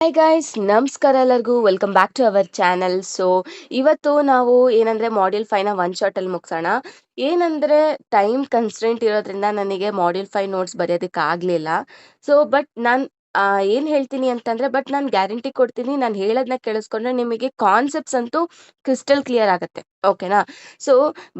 Hi guys, ನಮಸ್ಕಾರ ಎಲ್ಲರಿಗೂ. Welcome back to our channel. So ಇವತ್ತು ನಾವು ಏನಂದ್ರೆ ಮಾಡ್ಯೂಲ್ 5 ನ ಒನ್ ಶಾಟ್ ಅಲ್ಲಿ ಮುಗಿಸೋಣ. ಏನಂದ್ರೆ ಟೈಮ್ ಕನ್ಸ್ಟ್ರೆಂಟ್ ಇರೋದ್ರಿಂದ ನನಗೆ ಮಾಡ್ಯೂಲ್ 5 ನೋಟ್ಸ್ ಬರೆಯೋದಕ್ಕೆ ಆಗ್ಲಿಲ್ಲ. ಸೊ ಬಟ್ ನಾನು ಏನ್ ಹೇಳ್ತೀನಿ ಅಂತಂದ್ರೆ, ಬಟ್ ನಾನು ಗ್ಯಾರಂಟಿ ಕೊಡ್ತೀನಿ, ನಾನು ಹೇಳೋದನ್ನ ಕೇಳಿಸ್ಕೊಂಡ್ರೆ ನಿಮಗೆ ಕಾನ್ಸೆಪ್ಟ್ಸ್ ಅಂತೂ ಕ್ರಿಸ್ಟಲ್ ಕ್ಲಿಯರ್ ಆಗುತ್ತೆ. ಓಕೆನಾ? ಸೊ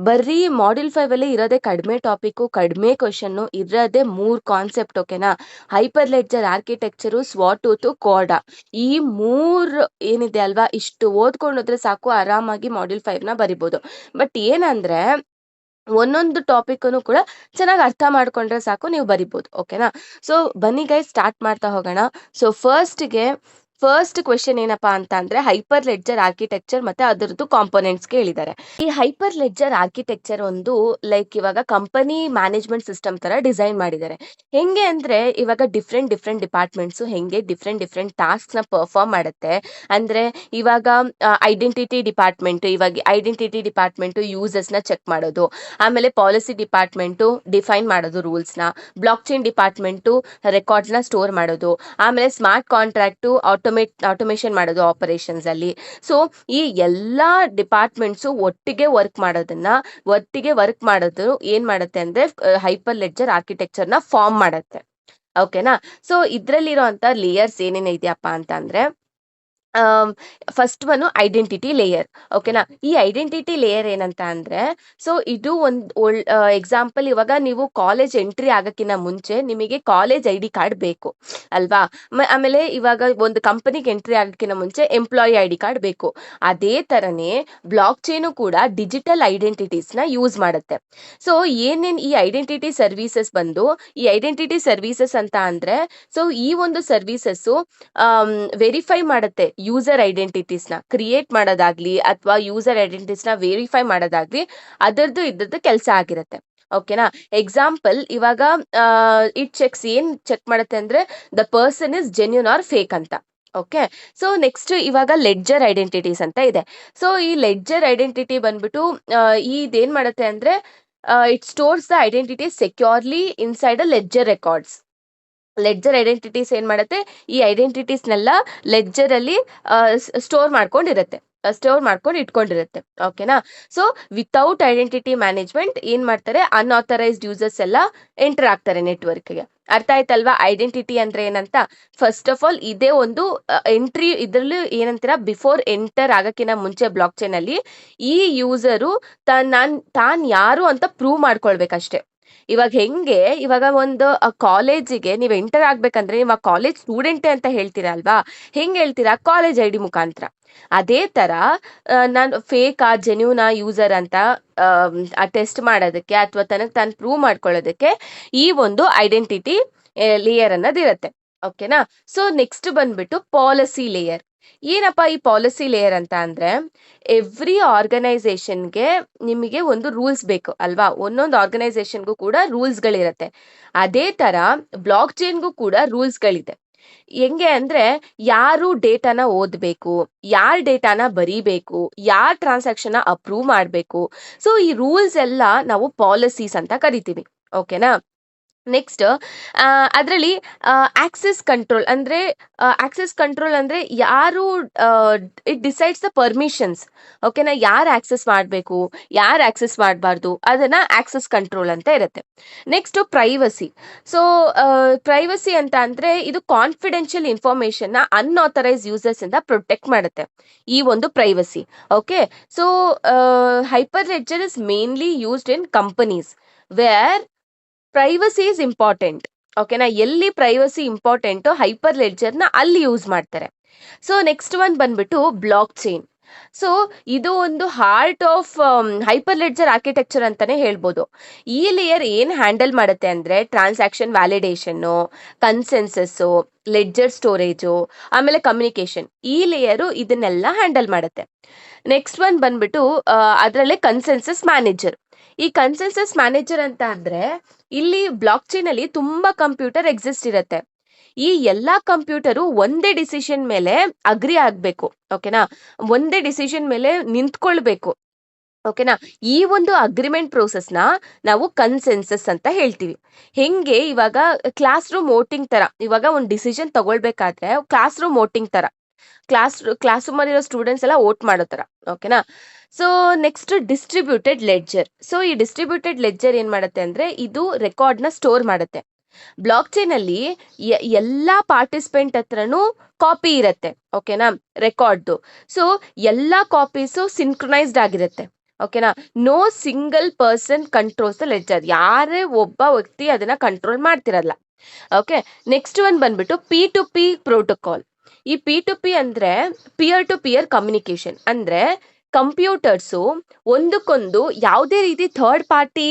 ಬರೀ ಮಾಡ್ಯೂಲ್ 5 ಅಲ್ಲಿ ಇರೋದೇ ಕಡಿಮೆ ಟಾಪಿಕ್, ಕಡಿಮೆ ಕ್ವಶನ್, ಇರೋದೇ 3 ಕಾನ್ಸೆಪ್ಟ್. ಓಕೆನಾ? ಹೈಪರ್ ಲೆಡ್ಜರ್ ಆರ್ಕಿಟೆಕ್ಚರು, ಸ್ವಾಟೂತ್, ಕೋಡಾ, ಈ 3 ಏನಿದೆ ಅಲ್ವಾ, ಇಷ್ಟು ಓದ್ಕೊಂಡೋದ್ರೆ ಸಾಕು, ಆರಾಮಾಗಿ ಮಾಡ್ಯೂಲ್ 5 ನ ಬರಿಬೋದು. ಬಟ್ ಏನಂದ್ರೆ ಒಂದೊಂದು ಟಾಪಿಕ್ನು ಕೂಡ ಚೆನ್ನಾಗಿ ಅರ್ಥ ಮಾಡ್ಕೊಂಡ್ರೆ ಸಾಕು, ನೀವು ಬರಿಬೋದು. ಓಕೆನಾ? ಸೊ ಬನ್ನಿ ಗೈಸ್, ಸ್ಟಾರ್ಟ್ ಮಾಡ್ತಾ ಹೋಗೋಣ. ಸೊ ಫಸ್ಟ್ ಕ್ವೆಶನ್ ಏನಪ್ಪಾ ಅಂತ ಅಂದ್ರೆ, ಹೈಪರ್ ಲೆಡ್ಜರ್ ಆರ್ಕಿಟೆಕ್ಚರ್ ಮತ್ತೆ ಅದರದ್ದು ಕಾಂಪೋನೆಂಟ್ಸ್ ಹೇಳಿದ್ದಾರೆ. ಈ ಹೈಪರ್ ಲೆಡ್ಜರ್ ಆರ್ಕಿಟೆಕ್ಚರ್ ಒಂದು ಲೈಕ್ ಇವಾಗ ಕಂಪನಿ ಮ್ಯಾನೇಜ್ಮೆಂಟ್ ಸಿಸ್ಟಮ್ ತರ ಡಿಸೈನ್ ಮಾಡಿದ್ದಾರೆ. ಹೆಂಗೆ ಅಂದ್ರೆ, ಇವಾಗ ಡಿಫ್ರೆಂಟ್ ಡಿಪಾರ್ಟ್ಮೆಂಟ್ಸ್ ಹೆಂಗೆ ಡಿಫ್ರೆಂಟ್ ಟಾಸ್ಕ್ ನ ಪರ್ಫಾರ್ಮ್ ಮಾಡುತ್ತೆ ಅಂದ್ರೆ, ಇವಾಗ ಐಡೆಂಟಿಟಿ ಡಿಪಾರ್ಟ್ಮೆಂಟ್ ಯೂಸರ್ಸ್ ನ ಚೆಕ್ ಮಾಡೋದು, ಆಮೇಲೆ ಪಾಲಿಸಿ ಡಿಪಾರ್ಟ್ಮೆಂಟು ಡಿಫೈನ್ ಮಾಡೋದು ರೂಲ್ಸ್ ನ, ಬ್ಲಾಕ್ ಚೈನ್ ಡಿಪಾರ್ಟ್ಮೆಂಟು ರೆಕಾರ್ಡ್ಸ್ ನ ಸ್ಟೋರ್ ಮಾಡೋದು, ಆಮೇಲೆ ಸ್ಮಾರ್ಟ್ ಕಾಂಟ್ರಾಕ್ಟು ಆಟೋಮೇಷನ್ ಮಾಡೋದು ಆಪರೇಷನ್ಸ್ ಅಲ್ಲಿ. ಸೊ ಈ ಎಲ್ಲಾ ಡಿಪಾರ್ಟ್ಮೆಂಟ್ಸ್ ಒಟ್ಟಿಗೆ ವರ್ಕ್ ಮಾಡೋದು ಏನ್ ಮಾಡುತ್ತೆ ಅಂದ್ರೆ, ಹೈಪರ್ ಲೆಡ್ಜರ್ ಆರ್ಕಿಟೆಕ್ಚರ್ ನ ಫಾರ್ಮ್ ಮಾಡುತ್ತೆ. ಓಕೆನಾ? ಸೊ ಇದ್ರಲ್ಲಿರುವಂತ ಲೇಯರ್ಸ್ ಏನೇನ್ ಇದೆಯಪ್ಪ ಅಂತ ಅಂದ್ರೆ, ಫಸ್ಟ್ ಒನ್ ಐಡೆಂಟಿಟಿ ಲೇಯರ್. ಓಕೆನಾ? ಈ ಐಡೆಂಟಿಟಿ ಲೇಯರ್ ಏನಂತ ಅಂದ್ರೆ, ಸೊ ಇದು ಒಂದು ಎಕ್ಸಾಂಪಲ್, ಇವಾಗ ನೀವು ಕಾಲೇಜ್ ಎಂಟ್ರಿ ಆಗಕ್ಕಿಂತ ಮುಂಚೆ ನಿಮಗೆ ಕಾಲೇಜ್ ID ಕಾರ್ಡ್ ಬೇಕು ಅಲ್ವಾ? ಆಮೇಲೆ ಇವಾಗ ಒಂದು ಕಂಪನಿಗೆ ಎಂಟ್ರಿ ಆಗಕ್ಕಿಂತ ಮುಂಚೆ ಎಂಪ್ಲಾಯಿ ID ಕಾರ್ಡ್ ಬೇಕು. ಅದೇ ತರನೇ ಬ್ಲಾಕ್ ಚೈನು ಕೂಡ ಡಿಜಿಟಲ್ ಐಡೆಂಟಿಟೀಸ್ ನ ಯೂಸ್ ಮಾಡುತ್ತೆ. ಸೊ ಏನೇನ್ ಈ ಐಡೆಂಟಿಟಿ ಸರ್ವಿಸಸ್ ಅಂತ ಅಂದ್ರೆ, ಸೊ ಈ ಒಂದು ಸರ್ವಿಸಸ್ ವೆರಿಫೈ ಮಾಡುತ್ತೆ ಯೂಸರ್ ಐಡೆಂಟಿಟೀಸ್ ನ ಕ್ರಿಯೇಟ್ ಮಾಡೋದಾಗ್ಲಿ, ಅಥವಾ ಯೂಸರ್ ಐಡೆಂಟಿಟೀಸ್ ನ ವೆರಿಫೈ ಮಾಡೋದಾಗ್ಲಿ, ಇದ್ರದ್ದು ಕೆಲಸ ಆಗಿರುತ್ತೆ. ಓಕೆನಾ? ಎಕ್ಸಾಂಪಲ್, ಇವಾಗ ಏನ್ ಚೆಕ್ ಮಾಡುತ್ತೆ ಅಂದ್ರೆ, the person is genuine or fake ಅಂತ. ಓಕೆ? ಸೊ ನೆಕ್ಸ್ಟ್ ಇವಾಗ ಲೆಡ್ಜರ್ ಐಡೆಂಟಿಟೀಸ್ ಅಂತ ಇದೆ. ಸೊ ಈ ಲೆಡ್ಜರ್ ಐಡೆಂಟಿಟಿ ಬಂದ್ಬಿಟ್ಟು ಇದೇನ್ ಮಾಡುತ್ತೆ ಅಂದ್ರೆ, it stores the identity securely inside a ledger records. Ledger identities ಏನ್ ಮಾಡುತ್ತೆ, ಈ ಐಡೆಂಟಿಟೀಸ್ನೆಲ್ಲ ಲೆಡ್ಜರ್ ಅಲ್ಲಿ ಸ್ಟೋರ್ ಮಾಡ್ಕೊಂಡು ಇಟ್ಕೊಂಡಿರುತ್ತೆ. ಓಕೆನಾ? ಸೊ ವಿತೌಟ್ ಐಡೆಂಟಿಟಿ ಮ್ಯಾನೇಜ್ಮೆಂಟ್ ಏನ್ ಮಾಡ್ತಾರೆ, ಅನ್ಆಥರೈಸ್ಡ್ ಯೂಸರ್ಸ್ ಎಲ್ಲ ಎಂಟರ್ ಆಗ್ತಾರೆ ನೆಟ್ವರ್ಕ್ಗೆ. ಅರ್ಥ ಆಯ್ತಲ್ವಾ ಐಡೆಂಟಿಟಿ ಅಂದ್ರೆ ಏನಂತ? ಫಸ್ಟ್ ಆಫ್ ಆಲ್ ಇದೇ ಒಂದು ಎಂಟ್ರಿ, ಇದ್ರಲ್ಲಿ ಏನಂತೀರಾ, ಬಿಫೋರ್ ಎಂಟರ್ ಆಗಕ್ಕಿಂತ ಮುಂಚೆ ಬ್ಲಾಕ್ ಚೈನ್ ಅಲ್ಲಿ ಈ ಯೂಸರು ತಾನ್ ಯಾರು ಅಂತ ಪ್ರೂವ್ ಮಾಡ್ಕೊಳ್ಬೇಕಷ್ಟೇ. ಇವಾಗ ಒಂದು ಕಾಲೇಜಿಗೆ ನೀವು ಎಂಟರ್ ಆಗ್ಬೇಕಂದ್ರೆ, ನೀವು ಆ ಕಾಲೇಜ್ ಸ್ಟೂಡೆಂಟ್ ಅಂತ ಹೇಳ್ತೀರಾ ಅಲ್ವಾ? ಹೆಂಗ್ ಹೇಳ್ತೀರಾ? ಕಾಲೇಜ್ ID ಮುಖಾಂತರ. ಅದೇ ತರ ನಾನು ಫೇಕ್ ಜೆನ್ಯೂನ್ ಯೂಸರ್ ಅಂತ ಟೆಸ್ಟ್ ಮಾಡೋದಕ್ಕೆ, ಅಥವಾ ತನಗೆ ತಾನು ಪ್ರೂವ್ ಮಾಡ್ಕೊಳ್ಳೋದಕ್ಕೆ ಈ ಒಂದು ಐಡೆಂಟಿಟಿ ಲೇಯರ್ ಅನ್ನೋದಿರುತ್ತೆ. ಓಕೆನಾ? ಸೊ ನೆಕ್ಸ್ಟ್ ಬಂದ್ಬಿಟ್ಟು ಪಾಲಿಸಿ ಲೇಯರ್. ಏನಪ್ಪಾ ಈ ಪಾಲಿಸಿ ಲೇಯರ್ ಅಂತ ಅಂದ್ರೆ, ಎವ್ರಿ ಆರ್ಗನೈಸೇಷನ್ಗೆ ನಿಮಗೆ ಒಂದು ರೂಲ್ಸ್ ಬೇಕು ಅಲ್ವಾ? ಒಂದೊಂದು ಆರ್ಗನೈಸೇಷನ್ಗೂ ಕೂಡ ರೂಲ್ಸ್ ಗಳಿರುತ್ತೆ. ಅದೇ ತರ ಬ್ಲಾಕ್ ಚೈನ್ಗೂ ಕೂಡ ರೂಲ್ಸ್ ಗಳಿದೆ. ಹೆಂಗೆ ಅಂದ್ರೆ, ಯಾರು ಡೇಟಾನ ಓದ್ಬೇಕು, ಯಾರ್ ಡೇಟಾನ ಬರೀಬೇಕು, ಯಾರ್ ಟ್ರಾನ್ಸಾಕ್ಷನ್ ಅಪ್ರೂವ್ ಮಾಡ್ಬೇಕು, ಸೊ ಈ ರೂಲ್ಸ್ ಎಲ್ಲ ನಾವು ಪಾಲಿಸೀಸ್ ಅಂತ ಕರಿತೀವಿ. ಓಕೆನಾ? ನೆಕ್ಸ್ಟ್ ಅದರಲ್ಲಿ ಆಕ್ಸೆಸ್ ಕಂಟ್ರೋಲ್ ಅಂದ್ರೆ ಯಾರು, ಇಟ್ ಡಿಸೈಡ್ಸ್ ದ ಪರ್ಮಿಷನ್ಸ್. ಓಕೆನಾ? ಯಾರು ಆಕ್ಸೆಸ್ ಮಾಡಬೇಕು, ಯಾರು ಆಕ್ಸೆಸ್ ಮಾಡಬಾರ್ದು, ಅದನ್ನ ಆಕ್ಸೆಸ್ ಕಂಟ್ರೋಲ್ ಅಂತ ಇರುತ್ತೆ. Next privacy. ಸೊ ಪ್ರೈವಸಿ ಅಂತ ಅಂದ್ರೆ, ಇದು ಕಾನ್ಫಿಡೆನ್ಷಿಯಲ್ ಇನ್ಫಾರ್ಮೇಶನ್ ನ ಅನ್ಆಥರೈಸ್ ಯೂಸರ್ಸ್ ಇಂದ ಪ್ರೊಟೆಕ್ಟ್ ಮಾಡುತ್ತೆ, ಈ ಒಂದು privacy. Okay? So hyper ledger is mainly used in companies where privacy is important. ಓಕೆನಾ? ಎಲ್ಲಿ ಪ್ರೈವಸಿ ಇಂಪಾರ್ಟೆಂಟ್, ಹೈಪರ್ ಲೆಡ್ಜರ್ ನ ಅಲ್ಲಿ ಯೂಸ್ ಮಾಡ್ತಾರೆ. ಸೊ ನೆಕ್ಸ್ಟ್ ಒನ್ ಬಂದ್ಬಿಟ್ಟು ಬ್ಲಾಕ್ ಚೈನ್. ಸೊ ಇದು ಒಂದು heart of hyper ledger architecture ಅಂತಾನೆ ಹೇಳ್ಬೋದು. ಈ ಲೇಯರ್ ಏನ್ ಹ್ಯಾಂಡಲ್ ಮಾಡುತ್ತೆ ಅಂದ್ರೆ, transaction validation, consensus, ledger storage, ಆಮೇಲೆ ಕಮ್ಯುನಿಕೇಶನ್, ಈ ಲೇಯರು ಇದನ್ನೆಲ್ಲ ಹ್ಯಾಂಡಲ್ ಮಾಡುತ್ತೆ. ನೆಕ್ಸ್ಟ್ ಒನ್ ಬಂದ್ಬಿಟ್ಟು ಅದರಲ್ಲೇ ಕನ್ಸೆನ್ಸಸ್ ಮ್ಯಾನೇಜರ್. ಈ ಕನ್ಸೆನ್ಸಸ್ ಮ್ಯಾನೇಜರ್ ಅಂತ ಅಂದ್ರೆ, ಇಲ್ಲಿ ಬ್ಲಾಕ್ ಚೈನ್ ಅಲ್ಲಿ ತುಂಬಾ ಕಂಪ್ಯೂಟರ್ ಎಕ್ಸಿಸ್ಟ್ ಇರುತ್ತೆ. ಈ ಎಲ್ಲಾ ಕಂಪ್ಯೂಟರು ಒಂದೇ ಡಿಸಿಷನ್ ಮೇಲೆ ಅಗ್ರಿ ಆಗ್ಬೇಕು. ಓಕೆನಾ? ಒಂದೇ ಡಿಸಿಷನ್ ಮೇಲೆ ನಿಂತ್ಕೊಳ್ಬೇಕು. ಓಕೆನಾ. ಈ ಒಂದು ಅಗ್ರಿಮೆಂಟ್ ಪ್ರೋಸೆಸ್ನ ನಾವು ಕನ್ಸೆನ್ಸಸ್ ಅಂತ ಹೇಳ್ತೀವಿ. ಹೆಂಗೆ ಇವಾಗ ಕ್ಲಾಸ್ ರೂಮ್ ವೋಟಿಂಗ್ ತರ, ಇವಾಗ ಒಂದು ಡಿಸಿಷನ್ ತಗೊಳ್ಬೇಕಾದ್ರೆ ಕ್ಲಾಸ್ ರೂಮ್ ವೋಟಿಂಗ್ ತರ, ಕ್ಲಾಸ್ ರೂಮ್ ಅಲ್ಲಿರೋ ಸ್ಟೂಡೆಂಟ್ಸ್ ಎಲ್ಲ ವೋಟ್ ಮಾಡೋ ತರ. ಓಕೆನಾ. So next distributed ledger. So ಈ ಡಿಸ್ಟ್ರಿಬ್ಯೂಟೆಡ್ ಲೆಡ್ಜರ್ ಏನ್ ಮಾಡುತ್ತೆ ಅಂದ್ರೆ ಇದು ರೆಕಾರ್ಡ್ನ ಸ್ಟೋರ್ ಮಾಡುತ್ತೆ. ಬ್ಲಾಕ್ ಚೈನ್ ಅಲ್ಲಿ ಎಲ್ಲಾ ಪಾರ್ಟಿಸಿಪೆಂಟ್ ಹತ್ರನೂ ಕಾಪಿ ಇರತ್ತೆ. ಓಕೆನಾ, ರೆಕಾರ್ಡ್ದು. ಸೊ ಎಲ್ಲಾ ಕಾಪೀಸು ಸಿಂಕ್ರೊನೈಸ್ಡ್ ಆಗಿರುತ್ತೆ. ಓಕೆನಾ. No single person controls the ledger. ಯಾರೇ ಒಬ್ಬ ವ್ಯಕ್ತಿ ಅದನ್ನ ಕಂಟ್ರೋಲ್ ಮಾಡ್ತಿರಲ್ಲ. ಓಕೆ. ನೆಕ್ಸ್ಟ್ ಒನ್ ಬಂದ್ಬಿಟ್ಟು P2P ಪ್ರೋಟೋಕಾಲ್. ಈ P2P ಅಂದ್ರೆ ಪಿಯರ್ ಟು ಪಿಯರ್ ಕಮ್ಯುನಿಕೇಶನ್. ಅಂದ್ರೆ ಕಂಪ್ಯೂಟರ್ಸು ಒಂದಕ್ಕೊಂದು ಯಾವುದೇ ರೀತಿ ಥರ್ಡ್ ಪಾರ್ಟಿ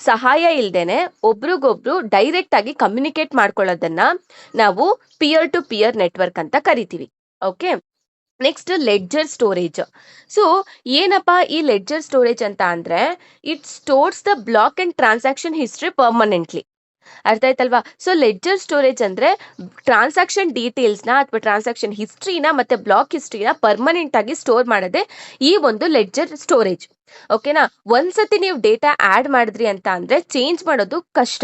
ಸಹಾಯ ಇಲ್ದೇನೆ ಒಬ್ರಿಗೊಬ್ರು ಡೈರೆಕ್ಟ್ ಆಗಿ ಕಮ್ಯುನಿಕೇಟ್ ಮಾಡ್ಕೊಳ್ಳೋದನ್ನ ನಾವು ಪಿಯರ್ ಟು ಪಿಯರ್ ನೆಟ್ವರ್ಕ್ ಅಂತ ಕರಿತೀವಿ. Okay. Next ledger storage. So ಏನಪ್ಪಾ ಈ ಲೆಡ್ಜರ್ ಸ್ಟೋರೇಜ್ ಅಂತ ಅಂದ್ರೆ it stores the black and transaction history permanently. ಅರ್ಥ ಆಯ್ತಲ್ವಾ. ಸೊ ಲೆಡ್ಜರ್ ಸ್ಟೋರೇಜ್ ಅಂದ್ರೆ ಟ್ರಾನ್ಸಾಕ್ಷನ್ ಡೀಟೇಲ್ಸ್ನ ಅಥವಾ ಟ್ರಾನ್ಸಾಕ್ಷನ್ ಹಿಸ್ಟ್ರಿನ ಮತ್ತೆ ಬ್ಲಾಕ್ ಹಿಸ್ಟ್ರಿನ ಪರ್ಮನೆಂಟ್ ಆಗಿ ಸ್ಟೋರ್ ಮಾಡೋದೇ ಈ ಒಂದು ಲೆಡ್ಜರ್ ಸ್ಟೋರೇಜ್. ಓಕೆನಾ. ಒಂದ್ಸತಿ ನೀವು ಡೇಟಾ ಆಡ್ ಮಾಡಿದ್ರಿ ಅಂತ ಅಂದ್ರೆ ಚೇಂಜ್ ಮಾಡೋದು ಕಷ್ಟ.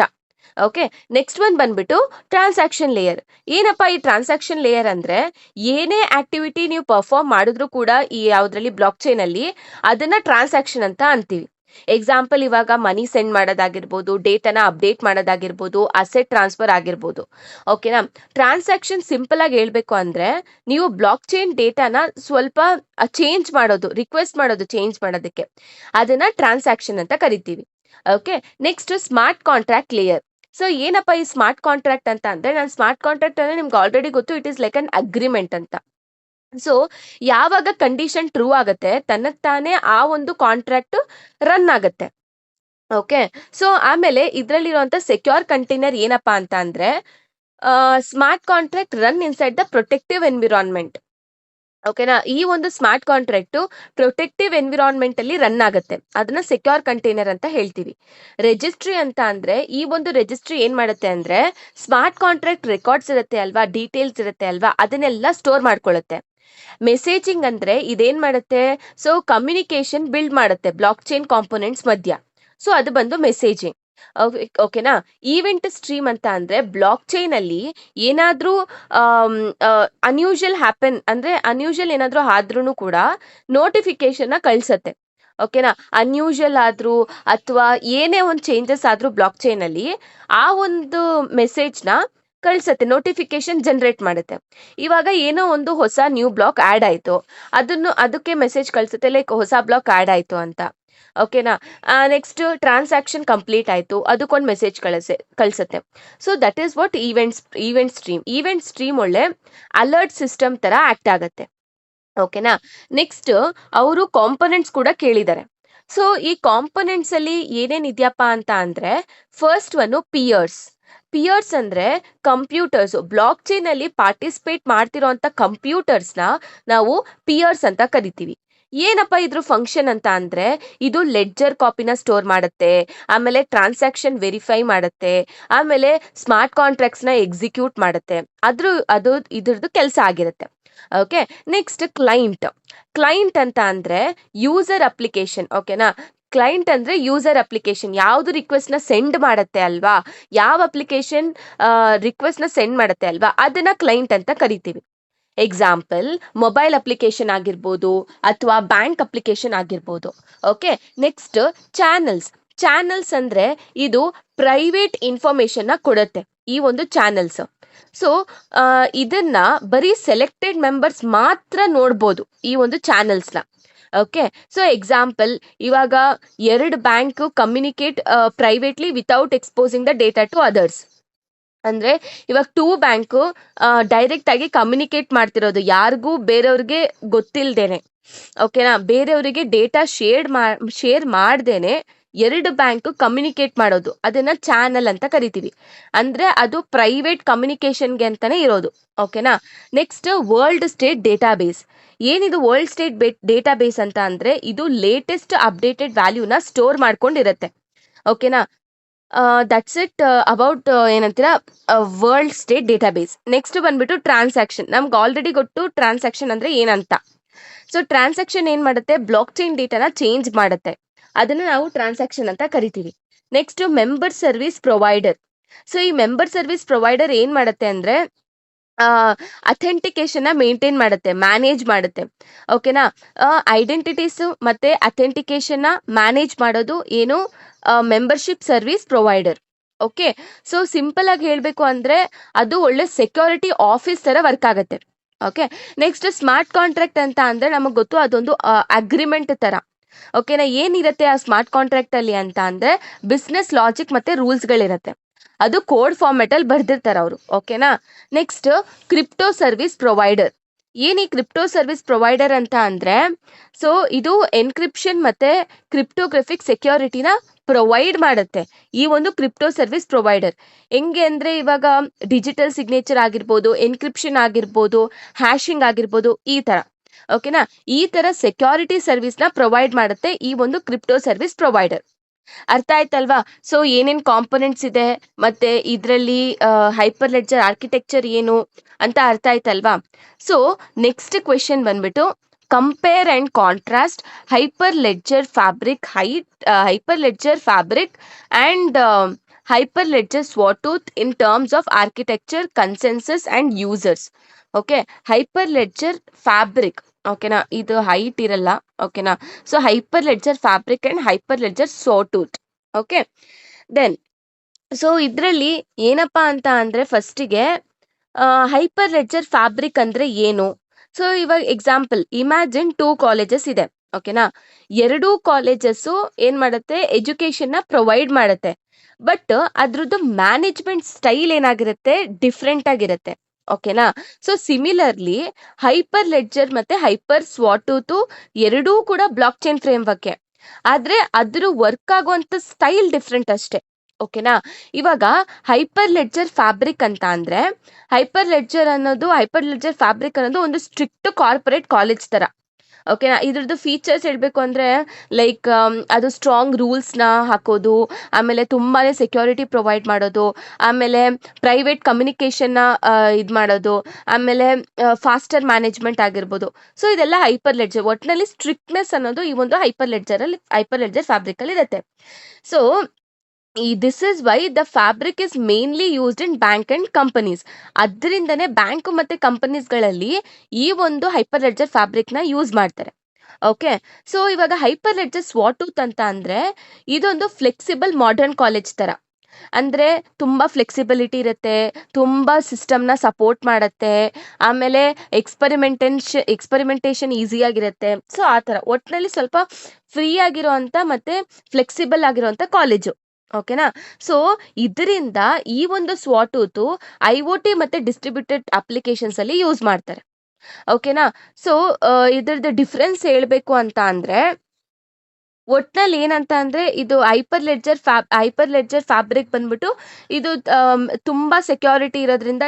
ಓಕೆ. ನೆಕ್ಸ್ಟ್ ಒನ್ ಬಂದ್ಬಿಟ್ಟು ಟ್ರಾನ್ಸಾಕ್ಷನ್ ಲೇಯರ್. ಏನಪ್ಪಾ ಈ ಟ್ರಾನ್ಸಾಕ್ಷನ್ ಲೇಯರ್ ಅಂದ್ರೆ ಏನೇ ಆಕ್ಟಿವಿಟಿ ನೀವು ಪರ್ಫಾರ್ಮ್ ಮಾಡಿದ್ರು ಕೂಡ ಈ ಯಾವ್ದ್ರಲ್ಲಿ ಬ್ಲಾಕ್ ಚೈನ್ ಅಲ್ಲಿ ಅದನ್ನ ಟ್ರಾನ್ಸಾಕ್ಷನ್ ಅಂತ ಅಂತೀವಿ. ಎಕ್ಸಾಂಪಲ್ ಇವಾಗ ಮನಿ ಸೆಂಡ್ ಮಾಡೋದಾಗಿರ್ಬೋದು, ಡೇಟಾನ ಅಪ್ಡೇಟ್ ಮಾಡೋದಾಗಿರ್ಬೋದು, ಅಸೆಟ್ ಟ್ರಾನ್ಸ್ಫರ್ ಆಗಿರ್ಬೋದು. ಓಕೆನಾ. ಟ್ರಾನ್ಸಾಕ್ಷನ್ ಸಿಂಪಲ್ ಆಗಿ ಹೇಳ್ಬೇಕು ಅಂದ್ರೆ ನೀವು ಬ್ಲಾಕ್ ಚೈನ್ ಡೇಟಾನ ಸ್ವಲ್ಪ ಚೇಂಜ್ ಮಾಡೋದು, ರಿಕ್ವೆಸ್ಟ್ ಮಾಡೋದು ಚೇಂಜ್ ಮಾಡೋದಕ್ಕೆ, ಅದನ್ನ ಟ್ರಾನ್ಸಾಕ್ಷನ್ ಅಂತ ಕರಿತೀವಿ. Okay. Next smart contract layer. So ಏನಪ್ಪಾ ಈ ಸ್ಮಾರ್ಟ್ ಕಾಂಟ್ರಾಕ್ಟ್ ಅಂತ ಅಂದ್ರೆ, ನಾನು ಸ್ಮಾರ್ಟ್ ಕಾಂಟ್ರಾಕ್ಟ್ ಅಂದ್ರೆ ನಿಮ್ಗೆ ಆಲ್ರೆಡಿ ಗೊತ್ತು, it is like an agreement ಅಂತ. ಸೊ ಯಾವಾಗ ಕಂಡೀಷನ್ ಟ್ರೂ ಆಗತ್ತೆ ತನ್ನಕ್ ತಾನೇ ಆ ಒಂದು ಕಾಂಟ್ರಾಕ್ಟ್ ರನ್ ಆಗತ್ತೆ. ಓಕೆ. ಸೊ ಆಮೇಲೆ ಇದ್ರಲ್ಲಿರುವಂತ ಸೆಕ್ಯೂರ್ ಕಂಟೈನರ್ ಏನಪ್ಪಾ ಅಂತ ಅಂದ್ರೆ smart contract run inside the protective environment. ಓಕೆನಾ. ಈ ಒಂದು ಸ್ಮಾರ್ಟ್ ಕಾಂಟ್ರಾಕ್ಟ್ ಪ್ರೊಟೆಕ್ಟಿವ್ ಎನ್ವಿರಾನ್ಮೆಂಟ್ ಅಲ್ಲಿ ರನ್ ಆಗುತ್ತೆ. ಅದನ್ನ ಸೆಕ್ಯೂರ್ ಕಂಟೈನರ್ ಅಂತ ಹೇಳ್ತೀವಿ. ರೆಜಿಸ್ಟ್ರಿ ಅಂತ ಅಂದ್ರೆ ಈ ಒಂದು ರೆಜಿಸ್ಟ್ರಿ ಏನ್ ಮಾಡುತ್ತೆ ಅಂದ್ರೆ ಸ್ಮಾರ್ಟ್ ಕಾಂಟ್ರಾಕ್ಟ್ ರೆಕಾರ್ಡ್ಸ್ ಇರುತ್ತೆ ಅಲ್ವಾ, ಡೀಟೇಲ್ಸ್ ಇರುತ್ತೆ ಅಲ್ವಾ, ಅದನ್ನೆಲ್ಲ ಸ್ಟೋರ್ ಮಾಡ್ಕೊಳ್ಳುತ್ತೆ. ಮೆಸೇಜಿಂಗ್ ಅಂದ್ರೆ ಇದೇನ್ ಮಾಡುತ್ತೆ, ಸೊ ಕಮ್ಯುನಿಕೇಶನ್ ಬಿಲ್ಡ್ ಮಾಡುತ್ತೆ ಬ್ಲಾಕ್ ಚೈನ್ ಕಾಂಪೋನೆಂಟ್ಸ್ ಮಧ್ಯ. ಸೊ ಅದು ಬಂದು ಮೆಸೇಜಿಂಗ್. ಓಕೆನಾ. ಈವೆಂಟ್ ಸ್ಟ್ರೀಮ್ ಅಂತ ಅಂದ್ರೆ ಬ್ಲಾಕ್ ಚೈನ್ ಅಲ್ಲಿ ಏನಾದ್ರೂ ಅನ್ಯೂಶಲ್ ಹ್ಯಾಪನ್ ಅಂದ್ರೆ ಅನ್ಯೂಶಲ್ ಏನಾದ್ರೂ ಆದ್ರೂ ಕೂಡ ನೋಟಿಫಿಕೇಶನ್ ಕಳ್ಸತ್ತೆ. ಓಕೆನಾ. ಅನ್ಯೂಶಲ್ ಆದ್ರೂ ಅಥವಾ ಏನೇ ಒಂದು ಚೇಂಜಸ್ ಆದ್ರೂ ಬ್ಲಾಕ್ ಚೈನ್ ಅಲ್ಲಿ ಆ ಒಂದು ಮೆಸೇಜ್ನ ಕಳ್ಸತ್ತೆ, ನೋಟಿಫಿಕೇಶನ್ ಜನರೇಟ್ ಮಾಡುತ್ತೆ. ಇವಾಗ ಏನೋ ಒಂದು ಹೊಸ ನ್ಯೂ ಬ್ಲಾಕ್ ಆಡ್ ಆಯ್ತು, ಅದಕ್ಕೆ ಮೆಸೇಜ್ ಕಳ್ಸುತ್ತೆ ಲೈಕ್ ಹೊಸ ಬ್ಲಾಕ್ ಆಡ್ ಆಯ್ತು ಅಂತ. ಓಕೆನಾ. ನೆಕ್ಸ್ಟ್ ಟ್ರಾನ್ಸಾಕ್ಷನ್ ಕಂಪ್ಲೀಟ್ ಆಯ್ತು, ಅದಕ್ಕೊಂದು ಮೆಸೇಜ್ ಕಳ್ಸುತ್ತೆ. So that is what event stream. Event stream ಒಳ್ಳೆ ಅಲರ್ಟ್ ಸಿಸ್ಟಮ್ ತರ ಆಕ್ಟ್ ಆಗತ್ತೆ. ಓಕೆನಾ. ನೆಕ್ಸ್ಟ್ ಅವರು ಕಾಂಪೊನೆಂಟ್ಸ್ ಕೂಡ ಕೇಳಿದ್ದಾರೆ. ಸೊ ಈ ಕಾಂಪೊನೆಂಟ್ಸ್ ಅಲ್ಲಿ ಏನೇನ್ ಇದೆಯಪ್ಪ ಅಂತ ಅಂದ್ರೆ ಫಸ್ಟ್ ಒನ್ ಪಿಯರ್ಸ್ ಅಂದ್ರೆ ಕಂಪ್ಯೂಟರ್ಸ್. ಬ್ಲಾಕ್ ಚೈನ್ ಅಲ್ಲಿ ಪಾರ್ಟಿಸಿಪೇಟ್ ಮಾಡ್ತಿರೋಂಥ ಕಂಪ್ಯೂಟರ್ಸ್ನ ನಾವು ಪಿಯರ್ಸ್ ಅಂತ ಕರಿತೀವಿ. ಏನಪ್ಪ ಇದ್ರ ಫಂಕ್ಷನ್ ಅಂತ ಅಂದ್ರೆ ಇದು ಲೆಡ್ಜರ್ ಕಾಪಿನ ಸ್ಟೋರ್ ಮಾಡುತ್ತೆ, ಆಮೇಲೆ ಟ್ರಾನ್ಸಾಕ್ಷನ್ ವೆರಿಫೈ ಮಾಡುತ್ತೆ, ಆಮೇಲೆ ಸ್ಮಾರ್ಟ್ ಕಾಂಟ್ರಾಕ್ಟ್ಸ್ನ ಎಕ್ಸಿಕ್ಯೂಟ್ ಮಾಡುತ್ತೆ. ಅದು ಇದ್ರದ್ದು ಕೆಲಸ ಆಗಿರುತ್ತೆ. ಓಕೆ. ನೆಕ್ಸ್ಟ್ ಕ್ಲೈಂಟ್ ಅಂತ ಅಂದ್ರೆ ಯೂಸರ್ ಅಪ್ಲಿಕೇಶನ್. ಓಕೆನಾ. ಕ್ಲೈಂಟ್ ಅಂದ್ರೆ ಯೂಸರ್ ಅಪ್ಲಿಕೇಶನ್ ಯಾವ್ದು ರಿಕ್ವೆಸ್ಟ್ ನ ಸೆಂಡ್ ಮಾಡುತ್ತೆ ಅಲ್ವಾ, ಯಾವ ಅಪ್ಲಿಕೇಶನ್ ರಿಕ್ವೆಸ್ಟ್ ನ ಸೆಂಡ್ ಮಾಡುತ್ತೆ ಅಲ್ವಾ, ಅದನ್ನ ಕ್ಲೈಂಟ್ ಅಂತ ಕರಿತೀವಿ. ಎಕ್ಸಾಂಪಲ್ ಮೊಬೈಲ್ ಅಪ್ಲಿಕೇಶನ್ ಆಗಿರ್ಬೋದು ಅಥವಾ ಬ್ಯಾಂಕ್ ಅಪ್ಲಿಕೇಶನ್ ಆಗಿರ್ಬೋದು. ಓಕೆ. ನೆಕ್ಸ್ಟ್ ಚಾನಲ್ಸ್ ಅಂದ್ರೆ ಇದು ಪ್ರೈವೇಟ್ ಇನ್ಫಾರ್ಮೇಶನ್ ನ ಕೊಡುತ್ತೆ ಈ ಒಂದು ಚಾನಲ್ಸ್. ಸೊ ಇದನ್ನ ಬರೀ ಸೆಲೆಕ್ಟೆಡ್ ಮೆಂಬರ್ಸ್ ಮಾತ್ರ ನೋಡ್ಬೋದು ಈ ಒಂದು ಚಾನಲ್ಸ್ನ. ಓಕೆ. ಸೊ ಎಕ್ಸಾಂಪಲ್ ಇವಾಗ 2 bank communicate privately without exposing the data to others. ಅಂದ್ರೆ ಇವಾಗ 2 ಬ್ಯಾಂಕು ಡೈರೆಕ್ಟ್ ಆಗಿ ಕಮ್ಯುನಿಕೇಟ್ ಮಾಡ್ತಿರೋದು ಯಾರಿಗೂ ಬೇರೆಯವ್ರಿಗೆ ಗೊತ್ತಿಲ್ದೇನೆ. ಓಕೆನಾ. ಬೇರೆಯವರಿಗೆ ಡೇಟಾ ಶೇರ್ ಮಾಡ್ದೇನೆ 2 ಬ್ಯಾಂಕ್ ಕಮ್ಯುನಿಕೇಟ್ ಮಾಡೋದು, ಅದನ್ನ ಚಾನಲ್ ಅಂತ ಕರಿತೀವಿ. ಅಂದ್ರೆ ಅದು ಪ್ರೈವೇಟ್ ಕಮ್ಯುನಿಕೇಶನ್ಗೆ ಅಂತಾನೆ ಇರೋದು. ಓಕೆನಾ. Next world state database. ಏನಿದು ವರ್ಲ್ಡ್ ಸ್ಟೇಟ್ ಡೇಟಾಬೇಸ್ ಅಂತ ಅಂದ್ರೆ ಇದು ಲೇಟೆಸ್ಟ್ ಅಪ್ಡೇಟೆಡ್ ವ್ಯಾಲ್ಯೂನ ಸ್ಟೋರ್ ಮಾಡ್ಕೊಂಡಿರುತ್ತೆ. ಓಕೆನಾ. ದಟ್ಸ್ ಇಟ್ ಅಬೌಟ್ ಏನಂತೀರಾ ವರ್ಲ್ಡ್ ಸ್ಟೇಟ್ ಡೇಟಾಬೇಸ್. ನೆಕ್ಸ್ಟ್ ಬಂದ್ಬಿಟ್ಟು ಟ್ರಾನ್ಸಾಕ್ಷನ್. ನಮ್ಗೆ ಆಲ್ರೆಡಿ ಗೊತ್ತು ಟ್ರಾನ್ಸಾಕ್ಷನ್ ಅಂದ್ರೆ ಏನಂತ. ಸೊ ಟ್ರಾನ್ಸಾಕ್ಷನ್ ಏನ್ ಮಾಡುತ್ತೆ, ಬ್ಲಾಕ್ ಚೈನ್ ಡೇಟಾನ ಚೇಂಜ್ ಮಾಡುತ್ತೆ, ಅದನ್ನ ನಾವು ಟ್ರಾನ್ಸಾಕ್ಷನ್ ಅಂತ ಕರಿತೀವಿ. Next member service provider. So ಈ ಮೆಂಬರ್ ಸರ್ವಿಸ್ ಪ್ರೊವೈಡರ್ ಏನ್ ಮಾಡುತ್ತೆ ಅಂದ್ರೆ ಅಥೆಂಟಿಕೇಶನ್ ಮೇಂಟೈನ್ ಮಾಡುತ್ತೆ, ಮ್ಯಾನೇಜ್ ಮಾಡುತ್ತೆ. ಓಕೆನಾ, ಐಡೆಂಟಿಟೀಸ್ ಮತ್ತೆ ಅಥೆಂಟಿಕೇಶನ್ ಮ್ಯಾನೇಜ್ ಮಾಡೋದು ಏನು, membership service provider. Okay, so simple ಆಗಿ ಹೇಳ್ಬೇಕು ಅಂದ್ರೆ ಅದು ಒಳ್ಳೆ ಸೆಕ್ಯೂರಿಟಿ ಆಫೀಸ್ ತರ ವರ್ಕ್ ಆಗುತ್ತೆ. ಓಕೆ, ನೆಕ್ಸ್ಟ್ ಸ್ಮಾರ್ಟ್ ಕಾಂಟ್ರಾಕ್ಟ್ ಅಂತ ಅಂದ್ರೆ ನಮಗ್ ಗೊತ್ತು, ಅದೊಂದು ಅಗ್ರಿಮೆಂಟ್ ತರ. ಓಕೆನಾ, ಏನಿರುತ್ತೆ ಆ ಸ್ಮಾರ್ಟ್ ಕಾಂಟ್ರಾಕ್ಟ್ ಅಲ್ಲಿ ಅಂತ ಅಂದ್ರೆ ಬಿಸ್ನೆಸ್ ಲಾಜಿಕ್ ಮತ್ತೆ ರೂಲ್ಸ್ ಗಳಿರತ್ತೆ, ಅದು ಕೋಡ್ ಫಾರ್ಮೆಟ್ ಅಲ್ಲಿ ಬರ್ದಿರ್ತಾರೆ ಅವರು. ಓಕೆನಾ, ನೆಕ್ಸ್ಟ್ ಕ್ರಿಪ್ಟೋ ಸರ್ವಿಸ್ ಪ್ರೊವೈಡರ್. ಏನ್ ಈ ಕ್ರಿಪ್ಟೋ ಸರ್ವಿಸ್ ಪ್ರೊವೈಡರ್ ಅಂತ ಅಂದ್ರೆ, ಸೊ ಇದು ಎನ್ಕ್ರಿಪ್ಷನ್ ಮತ್ತೆ ಕ್ರಿಪ್ಟೋಗ್ರಫಿಕ್ ಸೆಕ್ಯೂರಿಟಿನ ಪ್ರೊವೈಡ್ ಮಾಡುತ್ತೆ ಈ ಒಂದು ಕ್ರಿಪ್ಟೋ ಸರ್ವಿಸ್ ಪ್ರೊವೈಡರ್. ಹೆಂಗೆ ಅಂದ್ರೆ ಇವಾಗ ಡಿಜಿಟಲ್ ಸಿಗ್ನೇಚರ್ ಆಗಿರ್ಬೋದು, ಎನ್ಕ್ರಿಪ್ಷನ್ ಆಗಿರ್ಬೋದು, ಹ್ಯಾಶಿಂಗ್ ಆಗಿರ್ಬೋದು, ಈ ತರ. ಓಕೆನಾ, ಈ ತರ ಸೆಕ್ಯೂರಿಟಿ ಸರ್ವಿಸ್ ನ ಪ್ರೊವೈಡ್ ಮಾಡುತ್ತೆ ಈ ಒಂದು ಕ್ರಿಪ್ಟೋ ಸರ್ವಿಸ್ ಪ್ರೊವೈಡರ್. ಅರ್ಥ ಆಯ್ತಲ್ವಾ? ಸೊ ಏನೇನ್ ಕಾಂಪೊನೆಂಟ್ಸ್ ಇದೆ ಮತ್ತೆ ಇದರಲ್ಲಿ ಹೈಪರ್ ಲೆಡ್ಜರ್ ಆರ್ಕಿಟೆಕ್ಚರ್ ಏನು ಅಂತ ಅರ್ಥ ಆಯ್ತಲ್ವಾ? ಸೊ ನೆಕ್ಸ್ಟ್ ಕ್ವೆಶನ್ ಬಂದ್ಬಿಟ್ಟು compare and contrast hyper ledger Fabric hyper ledger Fabric and Hyperledger Sawtooth in terms of architecture, consensus and users. Okay, hyper ledger Fabric. ಓಕೆನಾ, ಇದು ಹೈಟ್ ಇರಲ್ಲ. ಓಕೆನಾ, so hyper ledger Fabric and Hyperledger Sawtooth. Okay, then so ಇದರಲ್ಲಿ ಏನಪ್ಪಾ ಅಂತ ಅಂದ್ರೆ ಫಸ್ಟಿಗೆ hyper ledger fabric ಅಂದ್ರೆ ಏನು? ಸೊ ಇವಾಗ ಎಕ್ಸಾಂಪಲ್ ಇಮ್ಯಾಜಿನ್ 2 ಕಾಲೇಜಸ್ ಇದೆ. ಓಕೆನಾ, ಎರಡೂ ಕಾಲೇಜಸ್ ಏನ್ ಮಾಡುತ್ತೆ, ಎಜುಕೇಶನ್ ನ ಪ್ರೊವೈಡ್ ಮಾಡುತ್ತೆ, ಬಟ್ ಅದ್ರದ್ದು ಮ್ಯಾನೇಜ್ಮೆಂಟ್ ಸ್ಟೈಲ್ ಏನಾಗಿರುತ್ತೆ, ಡಿಫ್ರೆಂಟ್ ಆಗಿರುತ್ತೆ. ಓಕೆನಾ, ಸೊ ಸಿಮಿಲರ್ಲಿ ಹೈಪರ್ ಲೆಡ್ಜರ್ ಮತ್ತೆ ಹೈಪರ್ ಸ್ವಾಟೂತ್ ಎರಡೂ ಕೂಡ ಬ್ಲಾಕ್ ಚೈನ್ ಫ್ರೇಮ್ ವರ್ಕ್, ಆದ್ರೆ ಅದ್ರ ವರ್ಕ್ ಆಗುವಂತ ಸ್ಟೈಲ್ ಡಿಫ್ರೆಂಟ್ ಅಷ್ಟೇ. ಓಕೆನಾ, ಇವಾಗ ಹೈಪರ್ ಲೆಡ್ಜರ್ ಫ್ಯಾಬ್ರಿಕ್ ಅಂತ ಅಂದ್ರೆ ಹೈಪರ್ ಲೆಡ್ಜರ್ ಫ್ಯಾಬ್ರಿಕ್ ಅನ್ನೋದು ಒಂದು ಸ್ಟ್ರಿಕ್ಟ್ ಕಾರ್ಪೊರೇಟ್ ಕಾಲೇಜ್ ತರ. ಓಕೆನಾ, ಇದ್ರದ್ದು ಫೀಚರ್ಸ್ ಹೇಳ್ಬೇಕು ಅಂದ್ರೆ ಲೈಕ್ ಅದು ಸ್ಟ್ರಾಂಗ್ ರೂಲ್ಸ್ ನ ಹಾಕೋದು, ಆಮೇಲೆ ತುಂಬಾನೇ ಸೆಕ್ಯೂರಿಟಿ ಪ್ರೊವೈಡ್ ಮಾಡೋದು, ಆಮೇಲೆ ಪ್ರೈವೇಟ್ ಕಮ್ಯುನಿಕೇಶನ್ ನ ಇದ್ ಮಾಡೋದು, ಆಮೇಲೆ ಫಾಸ್ಟರ್ ಮ್ಯಾನೇಜ್ಮೆಂಟ್ ಆಗಿರ್ಬೋದು. ಸೊ ಇದೆಲ್ಲ ಹೈಪರ್ ಲೆಡ್ಜರ್. ಒಟ್ಟಿನಲ್ಲಿ ಸ್ಟ್ರಿಕ್ಟ್ನೆಸ್ ಅನ್ನೋದು ಈ ಒಂದು ಹೈಪರ್ ಲೆಡ್ಜರ್ ಫ್ಯಾಬ್ರಿಕ್ ಅಲ್ಲಿ ಇರುತ್ತೆ. So this is why the fabric is mainly used in bank and companies. ಅದರಿಂದನೇ ಬ್ಯಾಂಕ್ ಮತ್ತೆ ಕಂಪನೀಸ್ಗಳಲ್ಲಿ ಈ ಒಂದು ಹೈಪರ್ ಲೆಡ್ಜರ್ ಫ್ಯಾಬ್ರಿಕ್ ನ ಯೂಸ್ ಮಾಡ್ತಾರೆ. ಓಕೆ, ಸೊ ಇವಾಗ ಹೈಪರ್ ಲೆಡ್ಜರ್ ಸ್ವಾಟೂತ್ ಅಂತ ಅಂದ್ರೆ ಇದೊಂದು ಫ್ಲೆಕ್ಸಿಬಲ್ ಮಾಡರ್ನ್ ಕಾಲೇಜ್ ತರ. ಅಂದ್ರೆ ತುಂಬಾ ಫ್ಲೆಕ್ಸಿಬಿಲಿಟಿ ಇರುತ್ತೆ, ತುಂಬಾ ಸಿಸ್ಟಮ್ ನ ಸಪೋರ್ಟ್ ಮಾಡತ್ತೆ, ಆಮೇಲೆ ಎಕ್ಸ್ಪರಿಮೆಂಟೇಶನ್ ಈಸಿ ಆಗಿರುತ್ತೆ. ಸೊ ಆ ತರ ಒಟ್ಟಿನಲ್ಲಿ ಸ್ವಲ್ಪ ಫ್ರೀ ಆಗಿರೋಂತ ಮತ್ತೆ ಫ್ಲೆಕ್ಸಿಬಲ್ ಆಗಿರೋಂತ ಕಾಲೇಜು. ಓಕೆನಾ, ಸೊ ಇದರಿಂದ ಈ ಒಂದು ಸ್ವಾಟೂತ್ IoT ಮತ್ತೆ ಡಿಸ್ಟ್ರಿಬ್ಯೂಟೆಡ್ ಅಪ್ಲಿಕೇಶನ್ಸ್ ಅಲ್ಲಿ ಯೂಸ್ ಮಾಡ್ತಾರೆ. ಓಕೆನಾ, ಸೊ ಇದ್ರದ್ದು ಡಿಫ್ರೆನ್ಸ್ ಹೇಳ್ಬೇಕು ಅಂತ ಅಂದ್ರೆ ಒಟ್ನಲ್ಲಿ ಏನಂತ ಅಂದ್ರೆ ಇದು ಹೈಪರ್ ಲೆಡ್ಜರ್ ಫ್ಯಾಬ್ರಿಕ್ ಬಂದ್ಬಿಟ್ಟು ಇದು ತುಂಬಾ ಸೆಕ್ಯೂರಿಟಿ ಇರೋದ್ರಿಂದ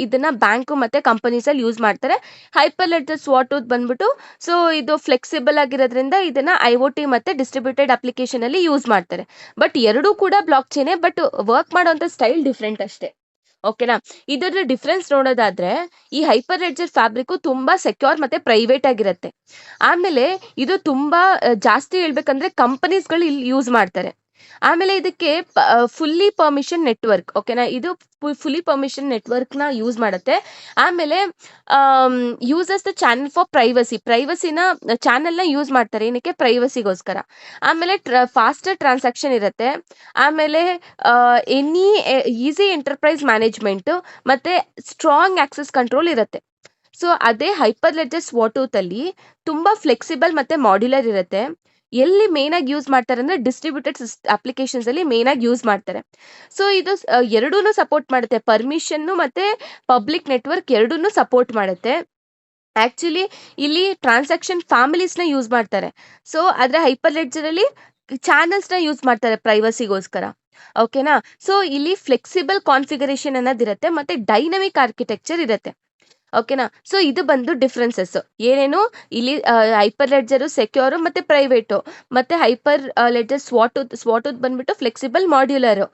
ಇದನ್ನ ಬ್ಯಾಂಕು ಮತ್ತೆ ಕಂಪನೀಸ್ ಅಲ್ಲಿ ಯೂಸ್ ಮಾಡ್ತಾರೆ. ಹೈಪರ್ ಲೆಡ್ಜರ್ ಸ್ವಾಟೂತ್ ಬಂದ್ಬಿಟ್ಟು ಸೊ ಇದು ಫ್ಲೆಕ್ಸಿಬಲ್ ಆಗಿರೋದ್ರಿಂದ ಇದನ್ನ IoT ಮತ್ತೆ ಡಿಸ್ಟ್ರಿಬ್ಯೂಟೆಡ್ ಅಪ್ಲಿಕೇಶನ್ ಅಲ್ಲಿ ಯೂಸ್ ಮಾಡ್ತಾರೆ. ಬಟ್ ಎರಡೂ ಕೂಡ ಬ್ಲಾಕ್ ಚೈನ್, ಬಟ್ ವರ್ಕ್ ಮಾಡೋಂಥ ಸ್ಟೈಲ್ ಡಿಫ್ರೆಂಟ್ ಅಷ್ಟೇ. ಓಕೆನಾ, ಇದರ ಡಿಫ್ರೆನ್ಸ್ ನೋಡೋದಾದ್ರೆ ಈ ಹೈಪರ್ ಲೆಡ್ಜರ್ ಫ್ಯಾಬ್ರಿಕ್ ತುಂಬಾ ಸೆಕ್ಯೂರ್ ಮತ್ತೆ ಪ್ರೈವೇಟ್ ಆಗಿರುತ್ತೆ. ಆಮೇಲೆ ಇದು ತುಂಬಾ ಜಾಸ್ತಿ ಹೇಳ್ಬೇಕಂದ್ರೆ ಕಂಪನೀಸ್ಗಳು ಇಲ್ಲಿ ಯೂಸ್ ಮಾಡ್ತಾರೆ. ಆಮೇಲೆ ಇದಕ್ಕೆ ಫುಲ್ಲಿ ಪರ್ಮಿಷನ್ ನೆಟ್ವರ್ಕ್. ಓಕೆನಾ, ಇದು ಫುಲ್ಲಿ ಪರ್ಮಿಷನ್ ನೆಟ್ವರ್ಕ್ ನ ಯೂಸ್ ಮಾಡುತ್ತೆ. ಆಮೇಲೆ ಯೂಸಸ್ ದ ಚಾನೆಲ್ ಫಾರ್ ಪ್ರೈವಸಿನ ಚಾನೆಲ್ ನ ಯೂಸ್ ಮಾಡ್ತಾರೆ, ಏನಕ್ಕೆ, ಪ್ರೈವಸಿಗೋಸ್ಕರ. ಆಮೇಲೆ ಫಾಸ್ಟರ್ ಟ್ರಾನ್ಸಾಕ್ಷನ್ ಇರುತ್ತೆ, ಆಮೇಲೆ ಎನಿ ಈಸಿ ಎಂಟರ್ಪ್ರೈಸ್ ಮ್ಯಾನೇಜ್ಮೆಂಟ್ ಮತ್ತೆ ಸ್ಟ್ರಾಂಗ್ ಆಕ್ಸೆಸ್ ಕಂಟ್ರೋಲ್ ಇರುತ್ತೆ. ಸೊ ಅದೇ ಹೈಪರ್ ಲೆಡ್ಜರ್ ಸ್ವಾಟೂತ್ ಅಲ್ಲಿ ತುಂಬಾ ಫ್ಲೆಕ್ಸಿಬಲ್ ಮತ್ತೆ ಮಾಡ್ಯುಲರ್ ಇರುತ್ತೆ. ಎಲ್ಲಿ ಮೇನ್ ಆಗಿ ಯೂಸ್ ಮಾಡ್ತಾರೆ ಅಂದ್ರೆ ಡಿಸ್ಟ್ರಿಬ್ಯೂಟೆಡ್ ಅಪ್ಲಿಕೇಶನ್ಸ್ ಅಲ್ಲಿ ಮೇನ್ ಆಗಿ ಯೂಸ್ ಮಾಡ್ತಾರೆ. ಸೊ ಇದು ಎರಡೂನು ಸಪೋರ್ಟ್ ಮಾಡುತ್ತೆ, ಪರ್ಮಿಷನ್ ಮತ್ತೆ ಪಬ್ಲಿಕ್ ನೆಟ್ವರ್ಕ್ ಎರಡೂನು ಸಪೋರ್ಟ್ ಮಾಡುತ್ತೆ. ಆಕ್ಚುಲಿ ಇಲ್ಲಿ ಟ್ರಾನ್ಸಾಕ್ಷನ್ ಫ್ಯಾಮಿಲೀಸ್ ನ ಯೂಸ್ ಮಾಡ್ತಾರೆ. ಸೊ ಆದ್ರೆ ಹೈಪರ್ ಲೆಡ್ಜರ್ ಅಲ್ಲಿ ಚಾನೆಲ್ಸ್ ನ ಯೂಸ್ ಮಾಡ್ತಾರೆ ಪ್ರೈವಸಿಗೋಸ್ಕರ. ಓಕೆನಾ, ಸೊ ಇಲ್ಲಿ ಫ್ಲೆಕ್ಸಿಬಲ್ ಕಾನ್ಫಿಗರೇಷನ್ ಅನ್ನೋದಿರುತ್ತೆ ಮತ್ತೆ ಡೈನಮಿಕ್ ಆರ್ಕಿಟೆಕ್ಚರ್ ಇರುತ್ತೆ. ಓಕೆನಾ. ಸೊ ಇದು ಬಂದು ಡಿಫ್ರೆನ್ಸಸ್ ಏನೇನು ಇಲ್ಲಿ ಹೈಪರ್ ಲೆಡ್ಜರು ಸೆಕ್ಯೂರ್ ಮತ್ತೆ ಪ್ರೈವೇಟು, ಮತ್ತೆ ಹೈಪರ್ ಲೆಡ್ಜರ್ ಸ್ವಾಟೂತ್ ಬಂದ್ಬಿಟ್ಟು ಫ್ಲೆಕ್ಸಿಬಲ್ ಮಾಡ್ಯುಲರ್.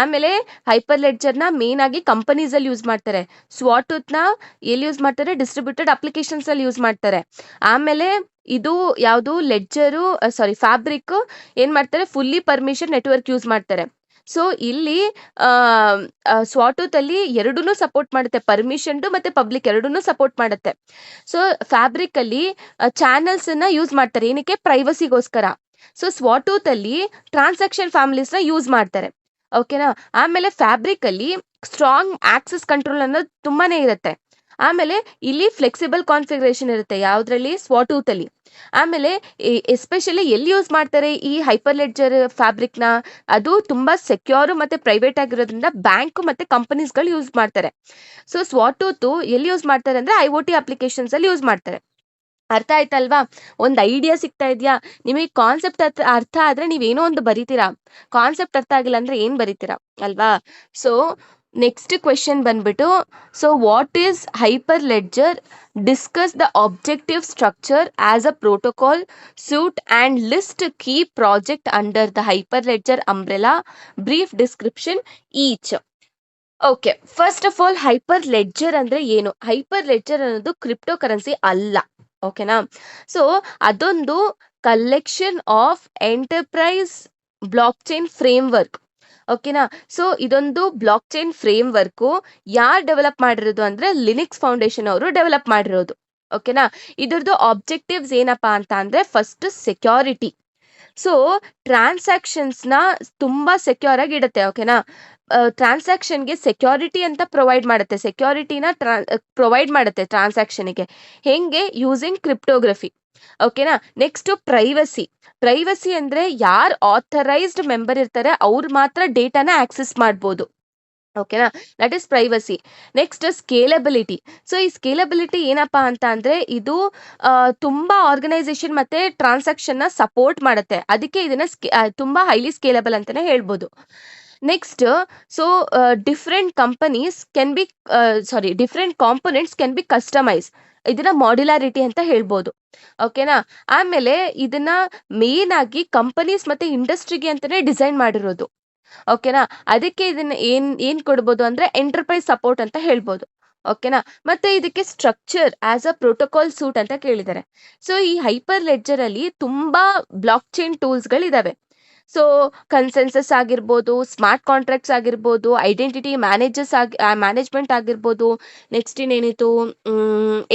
ಆಮೇಲೆ ಹೈಪರ್ ಲೆಡ್ಜರ್ನ ಮೇನ್ ಆಗಿ ಕಂಪನೀಸ್ ಅಲ್ಲಿ ಯೂಸ್ ಮಾಡ್ತಾರೆ. ಸ್ವಾಟೂತ್ನ ಎಲ್ಲಿ ಯೂಸ್ ಮಾಡ್ತಾರೆ, ಡಿಸ್ಟ್ರಿಬ್ಯೂಟೆಡ್ ಅಪ್ಲಿಕೇಶನ್ಸ್ ಅಲ್ಲಿ ಯೂಸ್ ಮಾಡ್ತಾರೆ. ಆಮೇಲೆ ಇದು ಯಾವುದು ಲೆಡ್ಜರು ಫ್ಯಾಬ್ರಿಕ್ ಏನ್ ಮಾಡ್ತಾರೆ, ಫುಲ್ಲಿ ಪರ್ಮಿಷನ್ ನೆಟ್ವರ್ಕ್ ಯೂಸ್ ಮಾಡ್ತಾರೆ. ಸೊ ಇಲ್ಲಿ ಸ್ವಾಟೂತ್ ಅಲ್ಲಿ ಎರಡೂನು ಸಪೋರ್ಟ್ ಮಾಡುತ್ತೆ, ಪರ್ಮಿಷನ್ಡು ಮತ್ತೆ ಪಬ್ಲಿಕ್ ಎರಡೂನು ಸಪೋರ್ಟ್ ಮಾಡುತ್ತೆ. ಸೊ ಫ್ಯಾಬ್ರಿಕ್ ಅಲ್ಲಿ ಚಾನಲ್ಸ್ ನ ಯೂಸ್ ಮಾಡ್ತಾರೆ, ಏನಕ್ಕೆ, ಪ್ರೈವಸಿಗೋಸ್ಕರ. ಸೊ ಸ್ವಾಟೂತ್ ಅಲ್ಲಿ ಟ್ರಾನ್ಸಾಕ್ಷನ್ ಫ್ಯಾಮಿಲೀಸ್ ನ ಯೂಸ್ ಮಾಡ್ತಾರೆ. ಓಕೆನಾ. ಆಮೇಲೆ ಫ್ಯಾಬ್ರಿಕ್ ಅಲ್ಲಿ ಸ್ಟ್ರಾಂಗ್ ಆಕ್ಸೆಸ್ ಕಂಟ್ರೋಲ್ ಅನ್ನೋದು ತುಂಬಾನೇ ಇರುತ್ತೆ. ಆಮೇಲೆ ಇಲ್ಲಿ ಫ್ಲೆಕ್ಸಿಬಲ್ ಕಾನ್ಫಿಗರೇಷನ್ ಇರುತ್ತೆ ಯಾವ್ದ್ರಲ್ಲಿ, ಸ್ವಾಟೂತ್ ಅಲ್ಲಿ. ಆಮೇಲೆ ಎಸ್ಪೆಷಲಿ ಎಲ್ಲಿ ಯೂಸ್ ಮಾಡ್ತಾರೆ ಈ ಹೈಪರ್ ಲೆಡ್ಜರ್ ಫ್ಯಾಬ್ರಿಕ್ನ, ಅದು ತುಂಬಾ ಸೆಕ್ಯೂರ್ ಮತ್ತೆ ಪ್ರೈವೇಟ್ ಆಗಿರೋದ್ರಿಂದ ಬ್ಯಾಂಕ್ ಮತ್ತೆ ಕಂಪನೀಸ್ಗಳು ಯೂಸ್ ಮಾಡ್ತಾರೆ. ಸೊ ಸ್ವಾಟೂತ್ ಎಲ್ಲಿ ಯೂಸ್ ಮಾಡ್ತಾರೆ ಅಂದ್ರೆ IoT ಅಪ್ಲಿಕೇಶನ್ಸ್ ಅಲ್ಲಿ ಯೂಸ್ ಮಾಡ್ತಾರೆ. ಅರ್ಥ ಆಯ್ತಲ್ವಾ? ಒಂದು ಐಡಿಯಾ ಸಿಗ್ತಾ ಇದೆಯಾ ನಿಮಗೆ? ಕಾನ್ಸೆಪ್ಟ್ ಅರ್ಥ ಆದ್ರೆ ನೀವೇನೋ ಒಂದು ಬರಿತೀರಾ, ಕಾನ್ಸೆಪ್ಟ್ ಅರ್ಥ ಆಗಿಲ್ಲ ಅಂದ್ರೆ ಏನ್ ಬರಿತೀರಾ ಅಲ್ವಾ? ಸೊ ನೆಕ್ಸ್ಟ್ ಕ್ವೆಶನ್ ಬಂದ್ಬಿಟ್ಟು, so what is hyper ledger, discuss the objective structure as a protocol suite and list key project under the hyperledger umbrella, brief description each. Okay, first of all hyper ledger ಅಂದ್ರೆ ಏನು? Hyper ledger ಅನ್ನೋದು crypto currency ಅಲ್ಲ. ಓಕೆನಾ. So ಅದೊಂದು collection of enterprise block chain framework. ಓಕೆನಾ. So ಇದೊಂದು block chain framework ಯಾರು develop ಮಾಡಿರೋದು ಅಂದ್ರೆ ಲಿನಿಕ್ಸ್ ಫೌಂಡೇಶನ್ ಅವರು ಡೆವಲಪ್ ಮಾಡಿರೋದು. ಓಕೆನಾ. ಇದ್ರದ್ದು ಆಬ್ಜೆಕ್ಟಿವ್ಸ್ ಏನಪ್ಪಾ ಅಂತ ಅಂದ್ರೆ, ಫಸ್ಟ್ ಸೆಕ್ಯೂರಿಟಿ. ಸೊ ಟ್ರಾನ್ಸಾಕ್ಷನ್ಸ್ನ ತುಂಬಾ ಸೆಕ್ಯೂರ್ ಆಗಿ ಇಡುತ್ತೆ. ಓಕೆನಾ. ಟ್ರಾನ್ಸಾಕ್ಷನ್ಗೆ ಸೆಕ್ಯೂರಿಟಿ ಅಂತ ಪ್ರೊವೈಡ್ ಮಾಡುತ್ತೆ, ಸೆಕ್ಯೂರಿಟಿನ ಪ್ರೊವೈಡ್ ಮಾಡುತ್ತೆ ಟ್ರಾನ್ಸಾಕ್ಷನ್ಗೆ. ಹೆಂಗೆ? Using cryptography. ಓಕೆನಾ. Next privacy. ಪ್ರೈವಸಿ ಅಂದ್ರೆ ಯಾರು ಆಥರೈಸ್ಡ್ ಮೆಂಬರ್ ಇರ್ತಾರೆ ಅವ್ರು ಮಾತ್ರ ಡೇಟಾನ ಆಕ್ಸೆಸ್ ಮಾಡ್ಬೋದು. ಓಕೆನಾ, that is privacy. Next scalability. So ಈ ಸ್ಕೇಲಬಿಲಿಟಿ ಏನಪ್ಪಾ ಅಂತ ಅಂದ್ರೆ, ಇದು ತುಂಬಾ ಆರ್ಗನೈಸೇಷನ್ ಮತ್ತೆ ಟ್ರಾನ್ಸಾಕ್ಷನ್ ನ ಸಪೋರ್ಟ್ ಮಾಡುತ್ತೆ, ಅದಕ್ಕೆ ಇದನ್ನ ತುಂಬಾ ಹೈಲಿ ಸ್ಕೇಲಬಲ್ ಅಂತಾನೆ ಹೇಳ್ಬೋದು. Next, so different companies can be different components can be customise, ಇದನ್ನ ಮಾಡ್ಯುಲಾರಿಟಿ ಅಂತ ಹೇಳ್ಬೋದು. ಓಕೆನಾ. ಆಮೇಲೆ ಇದನ್ನ ಮೇನ್ ಆಗಿ ಕಂಪನೀಸ್ ಮತ್ತೆ ಇಂಡಸ್ಟ್ರಿಗೆ ಅಂತಾನೆ ಡಿಸೈನ್ ಮಾಡಿರೋದು. ಓಕೆನಾ. ಅದಕ್ಕೆ ಇದನ್ನ ಏನ್ ಕೊಡ್ಬೋದು ಅಂದ್ರೆ ಎಂಟರ್ಪ್ರೈಸ್ ಸಪೋರ್ಟ್ ಅಂತ ಹೇಳ್ಬೋದು. ಓಕೆನಾ. ಮತ್ತೆ ಇದಕ್ಕೆ structure as a protocol suite ಅಂತ ಕೇಳಿದ್ದಾರೆ. ಸೊ ಈ ಹೈಪರ್ ಲೆಡ್ಜರ್ ಅಲ್ಲಿ ತುಂಬಾ ಬ್ಲಾಕ್ ಚೈನ್ ಟೂಲ್ಸ್ ಗಳಿದಾವೆ. ಸೊ ಕನ್ಸೆನ್ಸಸ್ ಆಗಿರ್ಬೋದು, ಸ್ಮಾರ್ಟ್ ಕಾಂಟ್ರಾಕ್ಟ್ಸ್ ಆಗಿರ್ಬೋದು, ಐಡೆಂಟಿಟಿ ಮ್ಯಾನೇಜ್ಮೆಂಟ್ ಆಗಿರ್ಬೋದು, ನೆಕ್ಸ್ಟ್ ಇನ್ನೇನಿತ್ತು,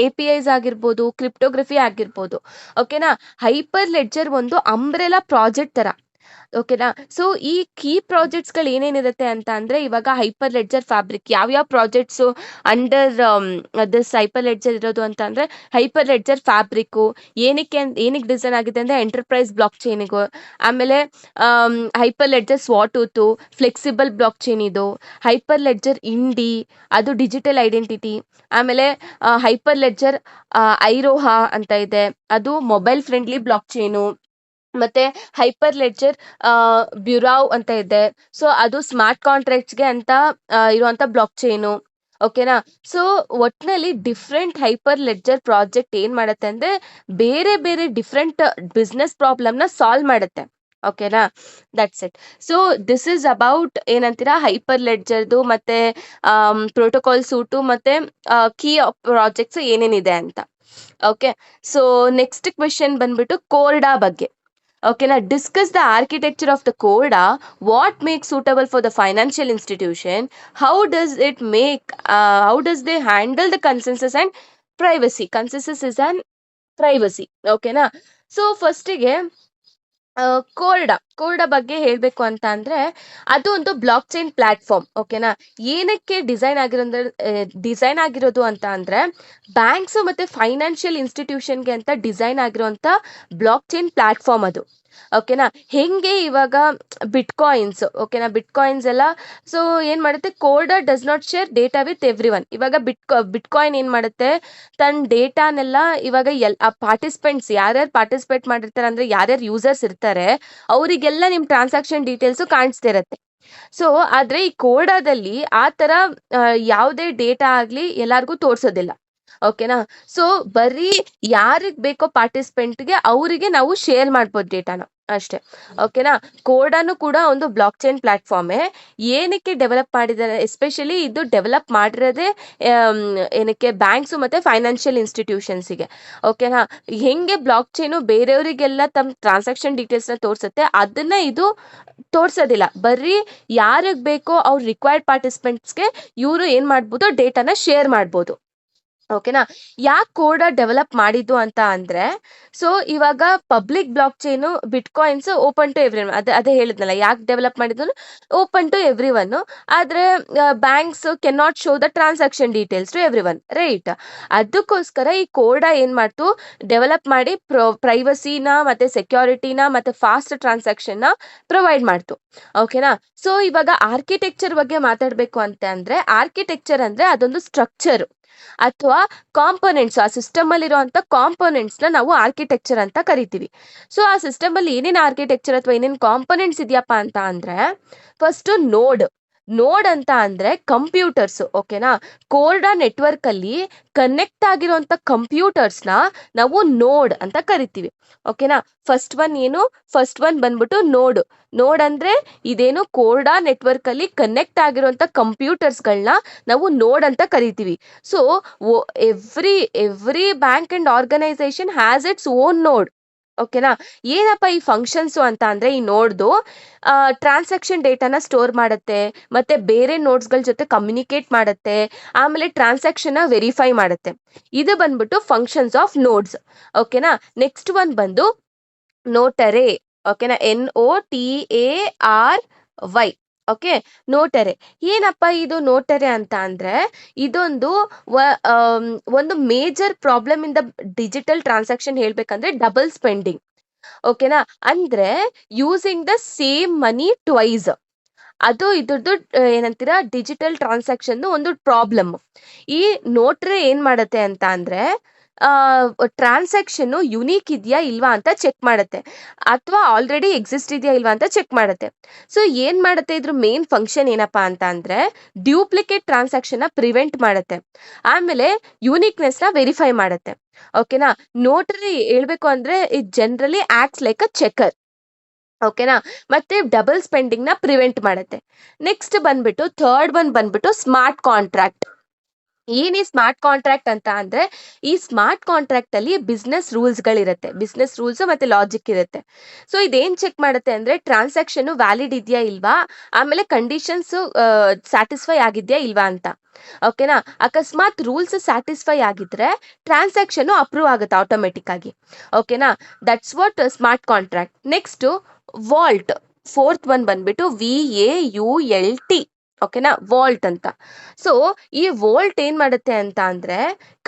APIs ಆಗಿರ್ಬೋದು, ಕ್ರಿಪ್ಟೋಗ್ರಫಿ ಆಗಿರ್ಬೋದು. ಓಕೆನಾ. ಹೈಪರ್ ಲೆಡ್ಜರ್ ಒಂದು ಅಂಬ್ರೆಲಾ ಪ್ರಾಜೆಕ್ಟ್ ತರ. ಓಕೆನಾ. ಸೊ ಈ ಕೀ ಪ್ರಾಜೆಕ್ಟ್ಸ್ಗಳು ಏನೇನಿರುತ್ತೆ ಅಂತ ಅಂದ್ರೆ, ಇವಾಗ ಹೈಪರ್ ಲೆಡ್ಜರ್ ಫ್ಯಾಬ್ರಿಕ್ ಯಾವ್ಯಾವ projects under this Hyperledger ಇರೋದು ಅಂತ ಅಂದ್ರೆ, ಹೈಪರ್ ಲೆಡ್ಜರ್ ಫ್ಯಾಬ್ರಿಕ್ ಏನಕ್ಕೆ ಡಿಸೈನ್ ಆಗಿದೆ ಅಂದ್ರೆ ಎಂಟರ್ಪ್ರೈಸ್ ಬ್ಲಾಕ್ ಚೈನಿಗೂ. ಆಮೇಲೆ Hyperledger Sawtooth flexible blockchain ಇದು. ಹೈಪರ್ ಲೆಡ್ಜರ್ ಇಂಡಿ ಅದು ಡಿಜಿಟಲ್ ಐಡೆಂಟಿಟಿ. ಆಮೇಲೆ ಹೈಪರ್ ಲೆಡ್ಜರ್ ಐರೋಹಾ ಅಂತ ಇದೆ, ಅದು ಮೊಬೈಲ್ ಫ್ರೆಂಡ್ಲಿ ಬ್ಲಾಕ್ ಚೈನು. ಮತ್ತೆ ಹೈಪರ್ ಲೆಡ್ಜರ್ ಬ್ಯುರಾವ್ ಅಂತ ಇದೆ, ಸೊ ಅದು ಸ್ಮಾರ್ಟ್ ಕಾಂಟ್ರಾಕ್ಟ್ಸ್ಗೆ ಅಂತ ಇರುವಂತ ಬ್ಲಾಕ್ ಚೈನು. ಓಕೆನಾ. ಸೊ ಒಟ್ನಲ್ಲಿ ಡಿಫ್ರೆಂಟ್ ಹೈಪರ್ ಲೆಡ್ಜರ್ ಪ್ರಾಜೆಕ್ಟ್ ಏನ್ ಮಾಡುತ್ತೆ ಅಂದ್ರೆ, ಬೇರೆ ಬೇರೆ ಡಿಫ್ರೆಂಟ್ ಬಿಸ್ನೆಸ್ ಪ್ರಾಬ್ಲಮ್ನ ಸಾಲ್ವ್ ಮಾಡುತ್ತೆ. ಓಕೆನಾ, that's it. So this is about ಏನಂತೀರಾ ಹೈಪರ್ ಲೆಡ್ಜರ್ದು ಮತ್ತೆ ಪ್ರೋಟೋಕಾಲ್ ಸೂಟು ಮತ್ತೆ ಕೀ ಪ್ರಾಜೆಕ್ಟ್ಸ್ ಏನೇನಿದೆ ಅಂತ. ಓಕೆ. ಸೊ ನೆಕ್ಸ್ಟ್ ಕ್ವೆಶನ್ ಬಂದ್ಬಿಟ್ಟು ಕೋರ್ಡಾ ಬಗ್ಗೆ. ಓಕೆನಾ. Discuss the architecture of the Corda, what make suitable for the financial institution, how does they handle the consensus and privacy. Consensus is and privacy. ಓಕೆನಾ. So ಫಸ್ಟಿಗೆ Corda ಬಗ್ಗೆ ಹೇಳ್ಬೇಕು ಅಂತ ಅಂದ್ರೆ, ಅದು ಒಂದು ಬ್ಲಾಕ್ ಚೈನ್ ಪ್ಲಾಟ್ಫಾರ್ಮ್. ಓಕೆನಾ. ಏನಕ್ಕೆ ಡಿಸೈನ್ ಆಗಿರೋದು ಅಂತ ಅಂದ್ರೆ, ಬ್ಯಾಂಕ್ಸ್ ಮತ್ತೆ ಫೈನಾನ್ಷಿಯಲ್ ಇನ್ಸ್ಟಿಟ್ಯೂಷನ್ಗೆ ಅಂತ ಡಿಸೈನ್ ಆಗಿರೋಂಥ ಬ್ಲಾಕ್ ಚೈನ್ ಪ್ಲಾಟ್ಫಾರ್ಮ್ ಅದು. ಓಕೆನಾ. ಹೆಂಗೆ ಇವಾಗ ಬಿಟ್ಕಾಯಿನ್ಸ್. ಓಕೆನಾ. ಬಿಟ್ಕಾಯಿನ್ಸ್ ಎಲ್ಲ ಸೊ ಏನ್ ಮಾಡುತ್ತೆ, Corda does not share data with everyone. ಇವಾಗ ಬಿಟ್ಕಾಯಿನ್ ಏನ್ ಮಾಡುತ್ತೆ, ತನ್ನ ಡೇಟಾನೆಲ್ಲ ಇವಾಗ ಪಾರ್ಟಿಸಿಪೆಂಟ್ಸ್ ಯಾರ್ಯಾರು ಪಾರ್ಟಿಸಿಪೇಟ್ ಮಾಡಿರ್ತಾರೆ ಅಂದ್ರೆ, ಯಾರ್ಯಾರು ಯೂಸರ್ಸ್ ಇರ್ತಾರೆ ಅವರಿಗೆಲ್ಲ ನಿಮ್ ಟ್ರಾನ್ಸಾಕ್ಷನ್ ಡೀಟೇಲ್ಸ್ ಕಾಣಿಸ್ತಾ ಇರತ್ತೆ. ಸೊ ಆದ್ರೆ ಈ ಕೋರ್ಡಾದಲ್ಲಿ ಆ ತರ ಯಾವುದೇ ಡೇಟಾ ಆಗ್ಲಿ ಎಲ್ಲಾರ್ಗೂ ತೋರ್ಸೋದಿಲ್ಲ. ಓಕೆನಾ. ಸೊ ಬರೀ ಯಾರಿಗ್ ಬೇಕೋ ಪಾರ್ಟಿಸಿಪೆಂಟ್ಗೆ ಅವರಿಗೆ ನಾವು ಶೇರ್ ಮಾಡ್ಬೋದು ಡೇಟಾನ ಅಷ್ಟೇ. ಓಕೆನಾ. ಕೋಡಾನು ಕೂಡ ಒಂದು ಬ್ಲಾಕ್ ಚೈನ್ ಪ್ಲಾಟ್ಫಾರ್ಮೇ. ಏನಕ್ಕೆ ಡೆವಲಪ್ ಮಾಡಿದ್ದಾರೆ, ಎಸ್ಪೆಷಲಿ ಇದು ಡೆವಲಪ್ ಮಾಡಿರೋದೇ ಆಮ್, ಏನಕ್ಕೆ ಬ್ಯಾಂಕ್ಸು ಮತ್ತೆ ಫೈನಾನ್ಷಿಯಲ್ ಇನ್ಸ್ಟಿಟ್ಯೂಷನ್ಸಿಗೆ. ಓಕೆನಾ. ಹೆಂಗೆ ಬ್ಲಾಕ್ ಚೈನು ಬೇರೆಯವರಿಗೆಲ್ಲ ತಮ್ಮ ಟ್ರಾನ್ಸಾಕ್ಷನ್ ಡೀಟೇಲ್ಸ್ನ ತೋರಿಸುತ್ತೆ, ಅದನ್ನ ಇದು ತೋರ್ಸೋದಿಲ್ಲ. ಬರೀ ಯಾರಿಗೆ ಬೇಕೋ ಅವ್ರ ರಿಕ್ವೈರ್ಡ್ ಪಾರ್ಟಿಸಿಪೆಂಟ್ಸ್ಗೆ ಇವರು ಏನ್ ಮಾಡ್ಬೋದು, ಡೇಟಾನ ಶೇರ್ ಮಾಡ್ಬೋದು. ಓಕೆನಾ. ಯಾಕೆ ಕೋಡ ಡೆವಲಪ್ ಮಾಡಿದ್ದು ಅಂತ ಅಂದ್ರೆ, ಸೊ ಇವಾಗ public block chain bitcoins open to everyone, ಅದೇ ಹೇಳಿದ್ನಲ್ಲ ಯಾಕೆ ಡೆವಲಪ್ ಮಾಡಿದ್ರು, ಓಪನ್ ಟು ಎವ್ರಿ ಒನ್. ಆದ್ರೆ banks can not show the transaction details to everyone, right. ಅದಕ್ಕೋಸ್ಕರ ಈ ಕೋಡ ಏನ್ ಮಾಡ್ತು, ಡೆವಲಪ್ ಮಾಡಿ ಪ್ರೈವಸಿನ ಮತ್ತೆ ಸೆಕ್ಯೂರಿಟಿನ ಮತ್ತೆ ಫಾಸ್ಟ್ ಟ್ರಾನ್ಸಾಕ್ಷನ್ ನ ಪ್ರೊವೈಡ್ ಮಾಡ್ತು. ಓಕೆನಾ. ಸೊ ಇವಾಗ ಆರ್ಕಿಟೆಕ್ಚರ್ ಬಗ್ಗೆ ಮಾತಾಡ್ಬೇಕು ಅಂತ ಅಂದ್ರೆ, ಆರ್ಕಿಟೆಕ್ಚರ್ ಅಂದ್ರೆ ಅದೊಂದು ಸ್ಟ್ರಕ್ಚರ್ ಅಥವಾ ಕಾಂಪೊನೆಂಟ್ಸ್, ಆ ಸಿಸ್ಟಮ್ ಅಲ್ಲಿ ಇರುವಂತ ಕಾಂಪೊನೆಂಟ್ಸ್ ನ ನಾವು ಆರ್ಕಿಟೆಕ್ಚರ್ ಅಂತ ಕರಿತೀವಿ. ಸೊ ಆ ಸಿಸ್ಟಮ್ ಅಲ್ಲಿ ಏನೇನ್ ಆರ್ಕಿಟೆಕ್ಚರ್ ಅಥವಾ ಏನೇನ್ ಕಾಂಪೊನೆಂಟ್ಸ್ ಇದೆಯಪ್ಪ ಅಂತ ಅಂದ್ರೆ, ಫಸ್ಟ್ ನೋಡ್ ಅಂತ ಅಂದ್ರೆ ಕಂಪ್ಯೂಟರ್ಸ್. ಓಕೆನಾ. ಕೋರ್ಡಾ ನೆಟ್ವರ್ಕ್ ಅಲ್ಲಿ ಕನೆಕ್ಟ್ ಆಗಿರುವಂತ ಕಂಪ್ಯೂಟರ್ಸ್ ನ ನಾವು ನೋಡ್ ಅಂತ ಕರಿತೀವಿ. ಓಕೆನಾ. ಫಸ್ಟ್ ಒನ್ ಬಂದ್ಬಿಟ್ಟು ನೋಡ್ ಅಂದ್ರೆ ಇದೇನು ಕೋರ್ಡಾ ನೆಟ್ವರ್ಕ್ ಅಲ್ಲಿ ಕನೆಕ್ಟ್ ಆಗಿರುವಂತ ಕಂಪ್ಯೂಟರ್ಸ್ ಗಳನ್ನ ನಾವು ನೋಡ್ ಅಂತ ಕರಿತೀವಿ. So every bank and organisation has its own node. ಓಕೆನಾ. ಏನಪ್ಪ ಈ ಫಂಕ್ಷನ್ಸ್ ಅಂತ ಅಂದ್ರೆ, ಈ ನೋಡ್ದು ಟ್ರಾನ್ಸಾಕ್ಷನ್ ಡೇಟಾನ ಸ್ಟೋರ್ ಮಾಡುತ್ತೆ, ಮತ್ತೆ ಬೇರೆ ನೋಡ್ಸ್ಗಳ ಜೊತೆ ಕಮ್ಯುನಿಕೇಟ್ ಮಾಡುತ್ತೆ, ಆಮೇಲೆ ಟ್ರಾನ್ಸಾಕ್ಷನ್ ವೆರಿಫೈ ಮಾಡುತ್ತೆ. ಇದು ಬಂದ್ಬಿಟ್ಟು ಫಂಕ್ಷನ್ಸ್ ಆಫ್ ನೋಡ್ಸ್. ಓಕೆನಾ. ನೆಕ್ಸ್ಟ್ ಒನ್ ಬಂದು ನೋಟರೆ. ಓಕೆನಾ. NOTARY. ಓಕೆ. ನೋಟರೆ. ಏನಪ್ಪ ಇದು ನೋಟರೆ ಅಂತ ಅಂದ್ರೆ, ಇದೊಂದು ಒಂದು major problem in the digital transaction ಹೇಳ್ಬೇಕಂದ್ರೆ ಡಬಲ್ ಸ್ಪೆಂಡಿಂಗ್. ಓಕೆನಾ. ಅಂದ್ರೆ using the same money twice. ಅದು ಇದ್ರದ್ದು ಏನಂತೀರಾ, ಡಿಜಿಟಲ್ ಟ್ರಾನ್ಸಾಕ್ಷನ್ ಒಂದು ಪ್ರಾಬ್ಲಮ್. ಈ ನೋಟ್ರೆ ಏನ್ ಮಾಡತ್ತೆ ಅಂತ ಅಂದ್ರೆ, ಟ್ರಾನ್ಸಾಕ್ಷನ್ ಯುನೀಕ್ ಇದೆಯಾ ಇಲ್ವಾ ಅಂತ ಚೆಕ್ ಮಾಡುತ್ತೆ, ಅಥವಾ ಆಲ್ರೆಡಿ ಎಕ್ಸಿಸ್ಟ್ ಇದೆಯಾ ಇಲ್ವಾ ಅಂತ ಚೆಕ್ ಮಾಡುತ್ತೆ. ಸೊ ಏನ್ ಮಾಡುತ್ತೆ, ಇದ್ರ ಮೇನ್ ಫಂಕ್ಷನ್ ಏನಪ್ಪಾ ಅಂತ ಅಂದ್ರೆ, ಡ್ಯೂಪ್ಲಿಕೇಟ್ ಟ್ರಾನ್ಸಾಕ್ಷನ್ ನ ಪ್ರಿವೆಂಟ್ ಮಾಡುತ್ತೆ, ಆಮೇಲೆ ಯೂನಿಕ್ನೆಸ್ ನ ವೆರಿಫೈ ಮಾಡುತ್ತೆ. ಓಕೆನಾ. ನೋಟರಿ ಹೇಳ್ಬೇಕು ಅಂದ್ರೆ it generally acts like a checker. ಓಕೆನಾ. ಮತ್ತೆ ಡಬಲ್ ಸ್ಪೆಂಡಿಂಗ್ ನ ಪ್ರಿವೆಂಟ್ ಮಾಡುತ್ತೆ. ನೆಕ್ಸ್ಟ್ ಬಂದ್ಬಿಟ್ಟು ಥರ್ಡ್ ಒನ್ ಬಂದ್ಬಿಟ್ಟು ಸ್ಮಾರ್ಟ್ ಕಾಂಟ್ರಾಕ್ಟ್. ಏನ್ ಈ ಸ್ಮಾರ್ಟ್ ಕಾಂಟ್ರಾಕ್ಟ್ ಅಂತ ಅಂದ್ರೆ, ಈ ಸ್ಮಾರ್ಟ್ ಕಾಂಟ್ರಾಕ್ಟ್ ಅಲ್ಲಿ ಬಿಸ್ನೆಸ್ ರೂಲ್ಸ್ ಗಳಿರುತ್ತೆ, ಬಿಸ್ನೆಸ್ ರೂಲ್ಸ್ ಮತ್ತೆ ಲಾಜಿಕ್ ಇರುತ್ತೆ. ಸೊ ಇದೇನ್ ಚೆಕ್ ಮಾಡುತ್ತೆ ಅಂದ್ರೆ, ಟ್ರಾನ್ಸಾಕ್ಷನ್ ವ್ಯಾಲಿಡ್ ಇದೆಯಾ ಇಲ್ವಾ, ಆಮೇಲೆ ಕಂಡೀಷನ್ಸ್ ಸ್ಯಾಟಿಸ್ಫೈ ಆಗಿದ್ಯಾ ಇಲ್ವಾ ಅಂತ. ಓಕೆನಾ. ಅಕಸ್ಮಾತ್ ರೂಲ್ಸ್ ಸ್ಯಾಟಿಸ್ಫೈ ಆಗಿದ್ರೆ ಟ್ರಾನ್ಸಾಕ್ಷನ್ ಅಪ್ರೂವ್ ಆಗುತ್ತೆ ಆಟೋಮೆಟಿಕ್ ಆಗಿ. ಓಕೆನಾ. That's what smart contract. Next vault. Fourth one ಬಂದ್ಬಿಟ್ಟು VAULT. ಓಕೆನಾ. ವಾಲ್ಟ್ ಅಂತ. ಸೊ ಈ ವಾಲ್ಟ್ ಏನ್ ಮಾಡುತ್ತೆ ಅಂತ ಅಂದ್ರೆ,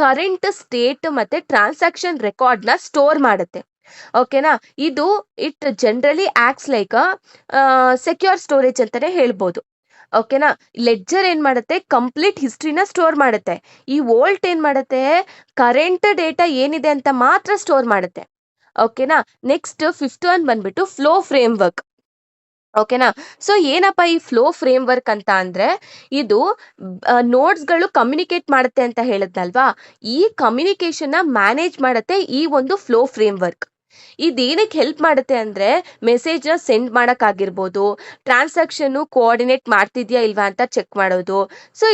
ಕರೆಂಟ್ ಸ್ಟೇಟ್ ಮತ್ತೆ ಟ್ರಾನ್ಸಾಕ್ಷನ್ ರೆಕಾರ್ಡ್ ನ ಸ್ಟೋರ್ ಮಾಡುತ್ತೆ. ಓಕೆನಾ. It generally acts like secure storage ಅಂತಾನೆ ಹೇಳ್ಬೋದು. ಓಕೆನಾ. ಲೆಡ್ಜರ್ ಏನ್ ಮಾಡುತ್ತೆ, ಕಂಪ್ಲೀಟ್ ಹಿಸ್ಟ್ರಿನ ಸ್ಟೋರ್ ಮಾಡುತ್ತೆ. ಈ ವೋಲ್ಟ್ ಏನ್ ಮಾಡುತ್ತೆ, ಕರೆಂಟ್ ಡೇಟಾ ಏನಿದೆ ಅಂತ ಮಾತ್ರ ಸ್ಟೋರ್ ಮಾಡುತ್ತೆ. ಓಕೆನಾ. ನೆಕ್ಸ್ಟ್ ಫಿಫ್ತ್ ಒನ್ ಬಂದ್ಬಿಟ್ಟು ಫ್ಲೋ ಫ್ರೇಮ್ ವರ್ಕ್. ಓಕೆನಾ. ಸೊ ಏನಪ್ಪ ಈ ಫ್ಲೋ ಫ್ರೇಮ್ ವರ್ಕ್ ಅಂತ ಅಂದ್ರೆ, ಇದು ನೋಡ್ಸ್ಗಳು ಕಮ್ಯುನಿಕೇಟ್ ಮಾಡುತ್ತೆ ಅಂತ ಹೇಳಿದ್ನಲ್ವಾ, ಈ ಕಮ್ಯುನಿಕೇಶನ್ ನ ಮ್ಯಾನೇಜ್ ಮಾಡುತ್ತೆ ಈ ಒಂದು ಫ್ಲೋ ಫ್ರೇಮ್ ವರ್ಕ್. ಇದೇನಕ್ಕೆ ಹೆಲ್ಪ್ ಮಾಡುತ್ತೆ ಅಂದ್ರೆ, ಮೆಸೇಜ್ ನ ಸೆಂಡ್ ಮಾಡಕ್ ಆಗಿರ್ಬೋದು, ಟ್ರಾನ್ಸಾಕ್ಷನ್ ಕೋಆರ್ಡಿನೇಟ್ ಮಾಡ್ತಿದ್ಯಾ ಇಲ್ವಾ ಅಂತ ಚೆಕ್ ಮಾಡೋದು. ಸೊ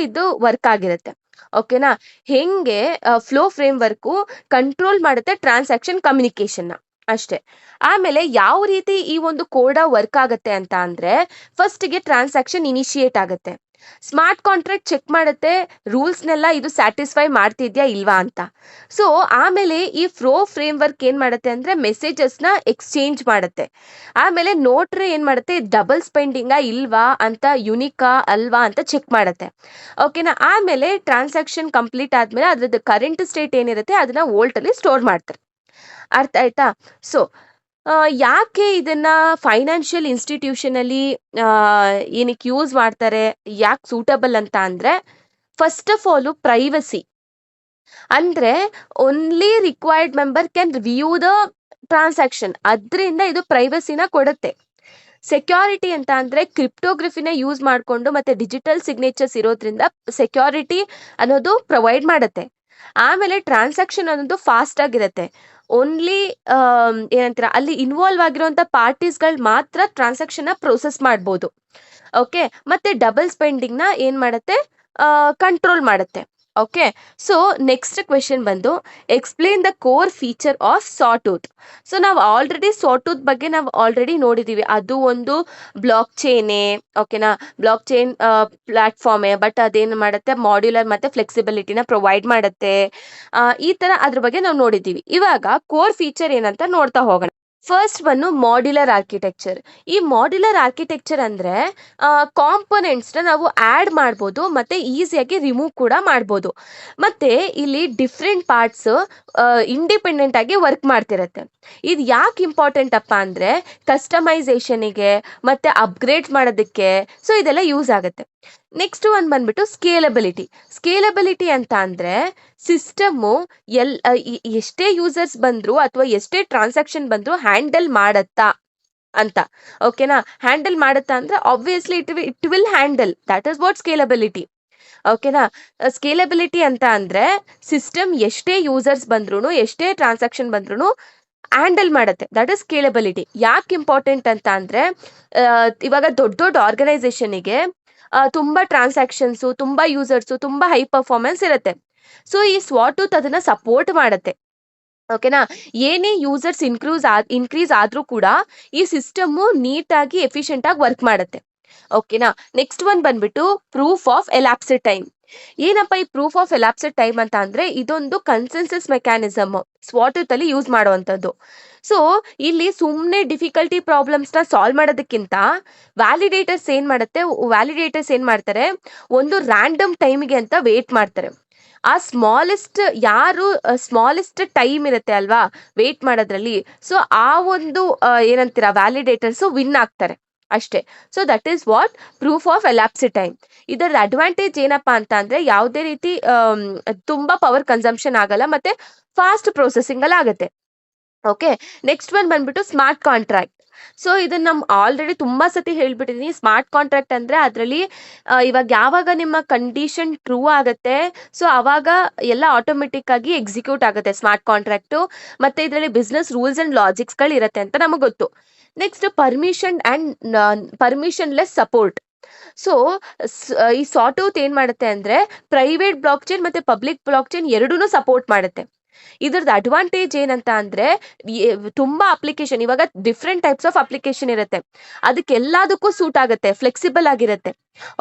ಇದು ವರ್ಕ್ ಆಗಿರುತ್ತೆ. ಓಕೆನಾ. ಹೆಂಗೆ ಫ್ಲೋ ಫ್ರೇಮ್ ವರ್ಕು ಕಂಟ್ರೋಲ್ ಮಾಡುತ್ತೆ ಟ್ರಾನ್ಸಾಕ್ಷನ್ ಕಮ್ಯುನಿಕೇಶನ್ ನ ಅಷ್ಟೇ. ಆಮೇಲೆ ಯಾವ ರೀತಿ ಈ ಒಂದು ಕೋಡ ವರ್ಕ್ ಆಗುತ್ತೆ ಅಂತ ಅಂದ್ರೆ, ಫಸ್ಟ್ಗೆ ಟ್ರಾನ್ಸಾಕ್ಷನ್ ಇನಿಶಿಯೇಟ್ ಆಗುತ್ತೆ, ಸ್ಮಾರ್ಟ್ ಕಾಂಟ್ರಾಕ್ಟ್ ಚೆಕ್ ಮಾಡುತ್ತೆ ರೂಲ್ಸ್ನೆಲ್ಲ ಇದು ಸ್ಯಾಟಿಸ್ಫೈ ಮಾಡ್ತಿದ್ಯಾ ಇಲ್ವಾ ಅಂತ. ಸೊ ಆಮೇಲೆ ಈ ಫ್ಲೋ ಫ್ರೇಮ್ ವರ್ಕ್ ಏನ್ ಮಾಡುತ್ತೆ ಅಂದ್ರೆ, ಮೆಸೇಜಸ್ನ ಎಕ್ಸ್ಚೇಂಜ್ ಮಾಡುತ್ತೆ. ಆಮೇಲೆ ನೋಟ್ರೆ ಏನ್ ಮಾಡುತ್ತೆ, ಡಬಲ್ ಸ್ಪೆಂಡಿಂಗಾ ಇಲ್ವಾ ಅಂತ, ಯುನಿಕಾ ಅಲ್ವಾ ಅಂತ ಚೆಕ್ ಮಾಡುತ್ತೆ. ಓಕೆನಾ. ಆಮೇಲೆ ಟ್ರಾನ್ಸಾಕ್ಷನ್ ಕಂಪ್ಲೀಟ್ ಆದ್ಮೇಲೆ ಅದ್ರದ್ದು ಕರೆಂಟ್ ಸ್ಟೇಟ್ ಏನಿರುತ್ತೆ ಅದನ್ನ ವೋಲ್ಟ್ ಅಲ್ಲಿ ಸ್ಟೋರ್ ಮಾಡ್ತಾರೆ. ಅರ್ಥ ಆಯ್ತಾ. ಸೊ ಯಾಕೆ ಇದನ್ನ ಫೈನಾನ್ಷಿಯಲ್ ಇನ್ಸ್ಟಿಟ್ಯೂಷನ್ ಅಲ್ಲಿ ಏನಕ್ಕೆ ಯೂಸ್ ಮಾಡ್ತಾರೆ, ಯಾಕೆ ಸೂಟಬಲ್ ಅಂತ ಅಂದ್ರೆ, ಫಸ್ಟ್ ಆಫ್ ಆಲ್ ಪ್ರೈವಸಿ. ಅಂದ್ರೆ only required member can view the transaction, ಅದರಿಂದ ಇದು ಪ್ರೈವಸಿನ ಕೊಡುತ್ತೆ. ಸೆಕ್ಯೂರಿಟಿ ಅಂತ ಅಂದ್ರೆ ಕ್ರಿಪ್ಟೋಗ್ರಫಿನ ಯೂಸ್ ಮಾಡಿಕೊಂಡು ಮತ್ತೆ ಡಿಜಿಟಲ್ ಸಿಗ್ನೇಚರ್ಸ್ ಇರೋದ್ರಿಂದ ಸೆಕ್ಯೂರಿಟಿ ಅನ್ನೋದು ಪ್ರೊವೈಡ್ ಮಾಡುತ್ತೆ. ಆಮೇಲೆ ಟ್ರಾನ್ಸಾಕ್ಷನ್ ಅನ್ನೋದು ಫಾಸ್ಟ್ ಆಗಿರುತ್ತೆ. ಓನ್ಲಿ ಏನಂತೀರ ಅಲ್ಲಿ ಇನ್ವಾಲ್ವ್ ಆಗಿರುವಂತ ಪಾರ್ಟೀಸ್ಗಳು ಮಾತ್ರ ಟ್ರಾನ್ಸಾಕ್ಷನ್ ಪ್ರೋಸೆಸ್ ಮಾಡ್ಬೋದು. ಓಕೆ, ಮತ್ತೆ ಡಬಲ್ ಸ್ಪೆಂಡಿಂಗ್ ನ ಏನ್ ಮಾಡುತ್ತೆ, ಕಂಟ್ರೋಲ್ ಮಾಡುತ್ತೆ. ಓಕೆ, ಸೊ ನೆಕ್ಸ್ಟ್ ಕ್ವೆಶನ್ ಬಂದು explain the core feature of sawtooth. So ನಾವು ಆಲ್ರೆಡಿ ಸಾಟೂತ್ ಬಗ್ಗೆ ನಾವು ಆಲ್ರೆಡಿ ನೋಡಿದೀವಿ. ಅದು ಒಂದು ಬ್ಲಾಕ್ ಚೈನೇ, ಓಕೆನಾ, ಬ್ಲಾಕ್ ಚೈನ್ ಪ್ಲಾಟ್ಫಾರ್ಮೇ, ಬಟ್ ಅದೇನು ಮಾಡುತ್ತೆ, ಮಾಡ್ಯುಲರ್ ಮತ್ತೆ ಫ್ಲೆಕ್ಸಿಬಿಲಿಟಿನ ಪ್ರೊವೈಡ್ ಮಾಡುತ್ತೆ. ಈ ತರ ಅದ್ರ ಬಗ್ಗೆ ನಾವು ನೋಡಿದ್ದೀವಿ. ಇವಾಗ ಕೋರ್ ಫೀಚರ್ ಏನಂತ ನೋಡ್ತಾ ಹೋಗೋಣ. ಫಸ್ಟ್ ಬಂದು ಮಾಡ್ಯುಲರ್ ಆರ್ಕಿಟೆಕ್ಚರ್. ಈ ಮಾಡ್ಯುಲರ್ ಆರ್ಕಿಟೆಕ್ಚರ್ ಅಂದ್ರೆ ಕಾಂಪೊನೆಂಟ್ಸ್ನ ನಾವು ಆ್ಯಡ್ ಮಾಡ್ಬೋದು ಮತ್ತೆ ಈಸಿಯಾಗಿ ರಿಮೂವ್ ಕೂಡ ಮಾಡ್ಬೋದು. ಮತ್ತೆ ಇಲ್ಲಿ ಡಿಫ್ರೆಂಟ್ ಪಾರ್ಟ್ಸ್ ಇಂಡಿಪೆಂಡೆಂಟ್ ಆಗಿ ವರ್ಕ್ ಮಾಡ್ತಿರತ್ತೆ. ಇದು ಯಾಕೆ ಇಂಪಾರ್ಟೆಂಟ್ ಅಪ್ಪ ಅಂದ್ರೆ ಕಸ್ಟಮೈಸೇಷನಿಗೆ ಮತ್ತೆ ಅಪ್ಗ್ರೇಡ್ ಮಾಡೋದಕ್ಕೆ, ಸೊ ಇದೆಲ್ಲ ಯೂಸ್ ಆಗುತ್ತೆ. ನೆಕ್ಸ್ಟ್ ಒಂದು ಬಂದ್ಬಿಟ್ಟು ಸ್ಕೇಲಬಿಲಿಟಿ ಅಂತ ಅಂದ್ರೆ ಸಿಸ್ಟಮ್ಮು ಎಷ್ಟೇ ಯೂಸರ್ಸ್ ಬಂದ್ರು ಅಥವಾ ಎಷ್ಟೇ ಟ್ರಾನ್ಸಾಕ್ಷನ್ ಬಂದ್ರು ಹ್ಯಾಂಡಲ್ ಮಾಡತ್ತಾ ಅಂತ. ಓಕೆನಾ, ಹ್ಯಾಂಡಲ್ ಮಾಡುತ್ತಾ ಅಂದ್ರೆ obviously it will handle, that is what scalability. ಓಕೆನಾ, ಸ್ಕೇಲಬಿಲಿಟಿ ಅಂತ ಅಂದ್ರೆ ಸಿಸ್ಟಮ್ ಎಷ್ಟೇ ಯೂಸರ್ಸ್ ಬಂದ್ರು ಎಷ್ಟೇ ಟ್ರಾನ್ಸಾಕ್ಷನ್ ಬಂದ್ರು ಹ್ಯಾಂಡಲ್ ಮಾಡುತ್ತೆ, ದಟ್ ಇಸ್ ಸ್ಕೇಲಬಿಲಿಟಿ. ಯಾಕೆ ಇಂಪಾರ್ಟೆಂಟ್ ಅಂತ ಅಂದ್ರೆ ಇವಾಗ ದೊಡ್ಡ ದೊಡ್ಡ ಆರ್ಗನೈಸೇಷನಿಗೆ ತುಂಬಾ ಟ್ರಾನ್ಸಾಕ್ಷನ್ಸು, ತುಂಬಾ ಯೂಸರ್ಸು, ತುಂಬಾ ಹೈ ಪರ್ಫಾರ್ಮೆನ್ಸ್ ಇರುತ್ತೆ. ಸೊ ಈ ಸಾಟೂತ್ ಅದನ್ನ ಸಪೋರ್ಟ್ ಮಾಡುತ್ತೆ. ಓಕೆನಾ, ಏನೇ ಯೂಸರ್ಸ್ ಇನ್ಕ್ರೀಸ್ ಆದ್ರೂ ಕೂಡ ಈ ಸಿಸ್ಟಮ್ ನೀಟಾಗಿ ಎಫಿಷಿಯಂಟ್ ಆಗಿ ವರ್ಕ್ ಮಾಡುತ್ತೆ. ಓಕೆನಾ, ನೆಕ್ಸ್ಟ್ ಒನ್ ಬಂದ್ಬಿಟ್ಟು ಪ್ರೂಫ್ ಆಫ್ ಎಲಾಪ್ಸ್ಡ್ ಟೈಮ್. ಏನಪ್ಪ ಈ ಪ್ರೂಫ್ ಆಫ್ ಎಲಾಪ್ಸ್ಡ್ ಟೈಮ್ ಅಂತ ಅಂದ್ರೆ ಇದೊಂದು ಕನ್ಸೆನ್ಸಸ್ ಮೆಕ್ಯಾನಿಸಮ್ ಸಾಟೂತ್ ಅಲ್ಲಿ ಯೂಸ್ ಮಾಡುವಂಥದ್ದು. ಸೊ ಇಲ್ಲಿ ಸುಮ್ಮನೆ ಡಿಫಿಕಲ್ಟಿ ಪ್ರಾಬ್ಲಮ್ಸ್ನ ಸಾಲ್ವ್ ಮಾಡೋದಕ್ಕಿಂತ ವ್ಯಾಲಿಡೇಟರ್ಸ್ ಏನ್ ಮಾಡ್ತಾರೆ, ಒಂದು ರ್ಯಾಂಡಮ್ ಟೈಮಿಗೆ ಅಂತ ವೇಟ್ ಮಾಡ್ತಾರೆ. ಆ ಸ್ಮಾಲೆಸ್ಟ್ ಟೈಮ್ ಇರುತ್ತೆ ಅಲ್ವಾ ವೇಟ್ ಮಾಡೋದ್ರಲ್ಲಿ, ಸೊ ಆ ಒಂದು ಏನಂತೀರಾ ವ್ಯಾಲಿಡೇಟರ್ಸ್ ವಿನ್ ಆಗ್ತಾರೆ ಅಷ್ಟೇ. So that is what proof of elapsed time. ಇದರ ಅಡ್ವಾಂಟೇಜ್ ಏನಪ್ಪಾ ಅಂತ ಅಂದ್ರೆ ಯಾವುದೇ ರೀತಿ ತುಂಬಾ ಪವರ್ ಕನ್ಸಂಪ್ಷನ್ ಆಗಲ್ಲ ಮತ್ತೆ ಫಾಸ್ಟ್ ಪ್ರೊಸೆಸಿಂಗ್ ಅಲ್ಲಿ ಆಗುತ್ತೆ. ಓಕೆ, ನೆಕ್ಸ್ಟ್ ಒನ್ ಬಂದ್ಬಿಟ್ಟು ಸ್ಮಾರ್ಟ್ ಕಾಂಟ್ರಾಕ್ಟ್. ಸೊ ಇದನ್ನ ನಮ್ ಆಲ್ರೆಡಿ ತುಂಬಾ ಸತಿ ಹೇಳ್ಬಿಟ್ಟಿದೀನಿ. ಸ್ಮಾರ್ಟ್ ಕಾಂಟ್ರಾಕ್ಟ್ ಅಂದ್ರೆ ಅದರಲ್ಲಿ ಇವಾಗ ಯಾವಾಗ ನಿಮ್ಮ ಕಂಡೀಷನ್ ಟ್ರೂ ಆಗತ್ತೆ, ಸೊ ಅವಾಗ ಎಲ್ಲ ಆಟೋಮೆಟಿಕ್ ಆಗಿ ಎಕ್ಸಿಕ್ಯೂಟ್ ಆಗುತ್ತೆ ಸ್ಮಾರ್ಟ್ ಕಾಂಟ್ರಾಕ್ಟ್. ಮತ್ತೆ ಇದರಲ್ಲಿ ಬಿಸ್ನೆಸ್ ರೂಲ್ಸ್ ಅಂಡ್ ಲಾಜಿಕ್ಸ್ ಗಳು ಇರುತ್ತೆ ಅಂತ ನಮಗೆ ಗೊತ್ತು. ನೆಕ್ಸ್ಟ್ ಪರ್ಮಿಷನ್ಲೆಸ್ ಸಪೋರ್ಟ್. ಸೊ ಈ ಸಾಟೂತ್ ಏನ್ ಮಾಡುತ್ತೆ ಅಂದ್ರೆ ಪ್ರೈವೇಟ್ ಬ್ಲಾಕ್ ಚೈನ್ ಮತ್ತೆ ಪಬ್ಲಿಕ್ ಬ್ಲಾಕ್ ಚೈನ್ ಎರಡೂನು ಸಪೋರ್ಟ್ ಮಾಡುತ್ತೆ. ಇದ್ರದ್ದು ಅಡ್ವಾಂಟೇಜ್ ಏನಂತ ಅಂದ್ರೆ ತುಂಬಾ ಅಪ್ಲಿಕೇಶನ್, ಇವಾಗ ಡಿಫ್ರೆಂಟ್ ಟೈಪ್ಸ್ ಆಫ್ ಅಪ್ಲಿಕೇಶನ್ ಇರುತ್ತೆ, ಅದಕ್ಕೆಲ್ಲದಕ್ಕೂ ಸೂಟ್ ಆಗುತ್ತೆ, ಫ್ಲೆಕ್ಸಿಬಲ್ ಆಗಿರುತ್ತೆ.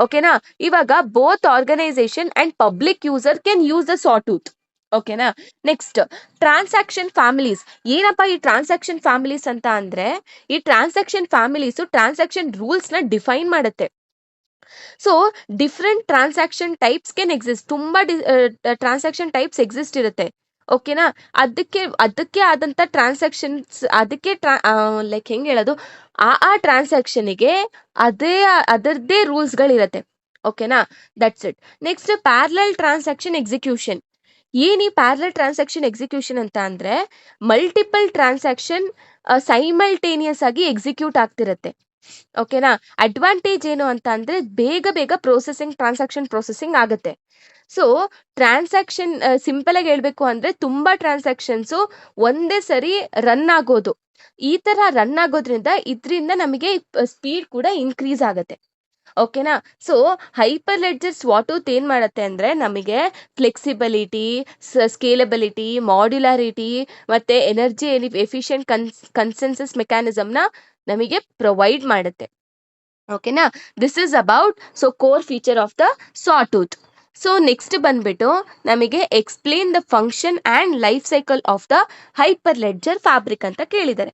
ಓಕೆನಾ, ಇವಾಗ both organisation and public user can use the Sawtooth. ಓಕೆನಾ, ನೆಕ್ಸ್ಟ್ ಟ್ರಾನ್ಸಾಕ್ಷನ್ ಫ್ಯಾಮಿಲೀಸ್. ಏನಪ್ಪಾ ಈ ಟ್ರಾನ್ಸಾಕ್ಷನ್ ಫ್ಯಾಮಿಲೀಸ್ ಅಂತ ಅಂದ್ರೆ ಈ ಟ್ರಾನ್ಸಾಕ್ಷನ್ ಫ್ಯಾಮಿಲೀಸ್ ಟ್ರಾನ್ಸಾಕ್ಷನ್ ರೂಲ್ಸ್ ನ ಡಿಫೈನ್ ಮಾಡುತ್ತೆ. So different transaction types can exist, ತುಂಬಾ ಟ್ರಾನ್ಸಾಕ್ಷನ್ ಟೈಪ್ಸ್ ಎಕ್ಸಿಸ್ಟ್ ಇರುತ್ತೆ. ಓಕೆನಾ, ಅದಕ್ಕೆ ಆದಂತ ಟ್ರಾನ್ಸಾಕ್ಷನ್ಸ್, ಅದಕ್ಕೆ ಲೈಕ್ ಹೆಂಗ್ ಹೇಳೋದು, ಆ ಟ್ರಾನ್ಸಾಕ್ಷನ್ಗೆ ಅದರದ್ದೇ ರೂಲ್ಸ್ಗಳಿರತ್ತೆ. ಓಕೆನಾ, that's it. Next parallel transaction execution. ಏನ್ ಈ ಪ್ಯಾರಲಲ್ ಟ್ರಾನ್ಸಾಕ್ಷನ್ ಎಕ್ಸಿಕ್ಯೂಷನ್ ಅಂತ ಅಂದ್ರೆ ಮಲ್ಟಿಪಲ್ ಟ್ರಾನ್ಸಾಕ್ಷನ್ ಸೈಮಲ್ಟೇನಿಯಸ್ ಆಗಿ ಎಕ್ಸಿಕ್ಯೂಟ್ ಆಗ್ತಿರತ್ತೆ. ಓಕೆನಾ, ಅಡ್ವಾಂಟೇಜ್ ಏನು ಅಂತ ಅಂದ್ರೆ ಬೇಗ ಟ್ರಾನ್ಸಾಕ್ಷನ್ ಪ್ರೊಸೆಸಿಂಗ್ ಆಗುತ್ತೆ. ಸೊ ಟ್ರಾನ್ಸಾಕ್ಷನ್ ಸಿಂಪಲ್ ಆಗಿ ಹೇಳ್ಬೇಕು ಅಂದ್ರೆ ತುಂಬಾ ಟ್ರಾನ್ಸಾಕ್ಷನ್ಸ್ ಒಂದೇ ಸರಿ ರನ್ ಆಗೋದು. ಈ ತರ ರನ್ ಆಗೋದ್ರಿಂದ ಇದರಿಂದ ನಮಗೆ ಸ್ಪೀಡ್ ಕೂಡ ಇನ್ಕ್ರೀಸ್ ಆಗುತ್ತೆ. ಓಕೆನಾ, ಸೊ ಹೈಪರ್ ಲೆಡ್ಜರ್ ಸಾಟೂತ್ ಏನ್ ಮಾಡುತ್ತೆ ಅಂದ್ರೆ ನಮಗೆ ಫ್ಲೆಕ್ಸಿಬಿಲಿಟಿ, ಸ್ಕೇಲಬಿಲಿಟಿ, ಮಾಡ್ಯುಲಾರಿಟಿ ಮತ್ತೆ ಎನರ್ಜಿ ಎಫಿಷಿಯಂಟ್ ಕನ್ಸೆನ್ಸಸ್ ಮೆಕ್ಯಾನಿಸಮ್ನ ನಮಗೆ ಪ್ರೊವೈಡ್ ಮಾಡುತ್ತೆ. ಓಕೆನಾ, this is about core feature of the Sawtooth. So next ಬಂದ್ಬಿಟ್ಟು ನಮಗೆ explain the function and life cycle of the hyper ledger fabric ಅಂತ ಕೇಳಿದ್ದಾರೆ.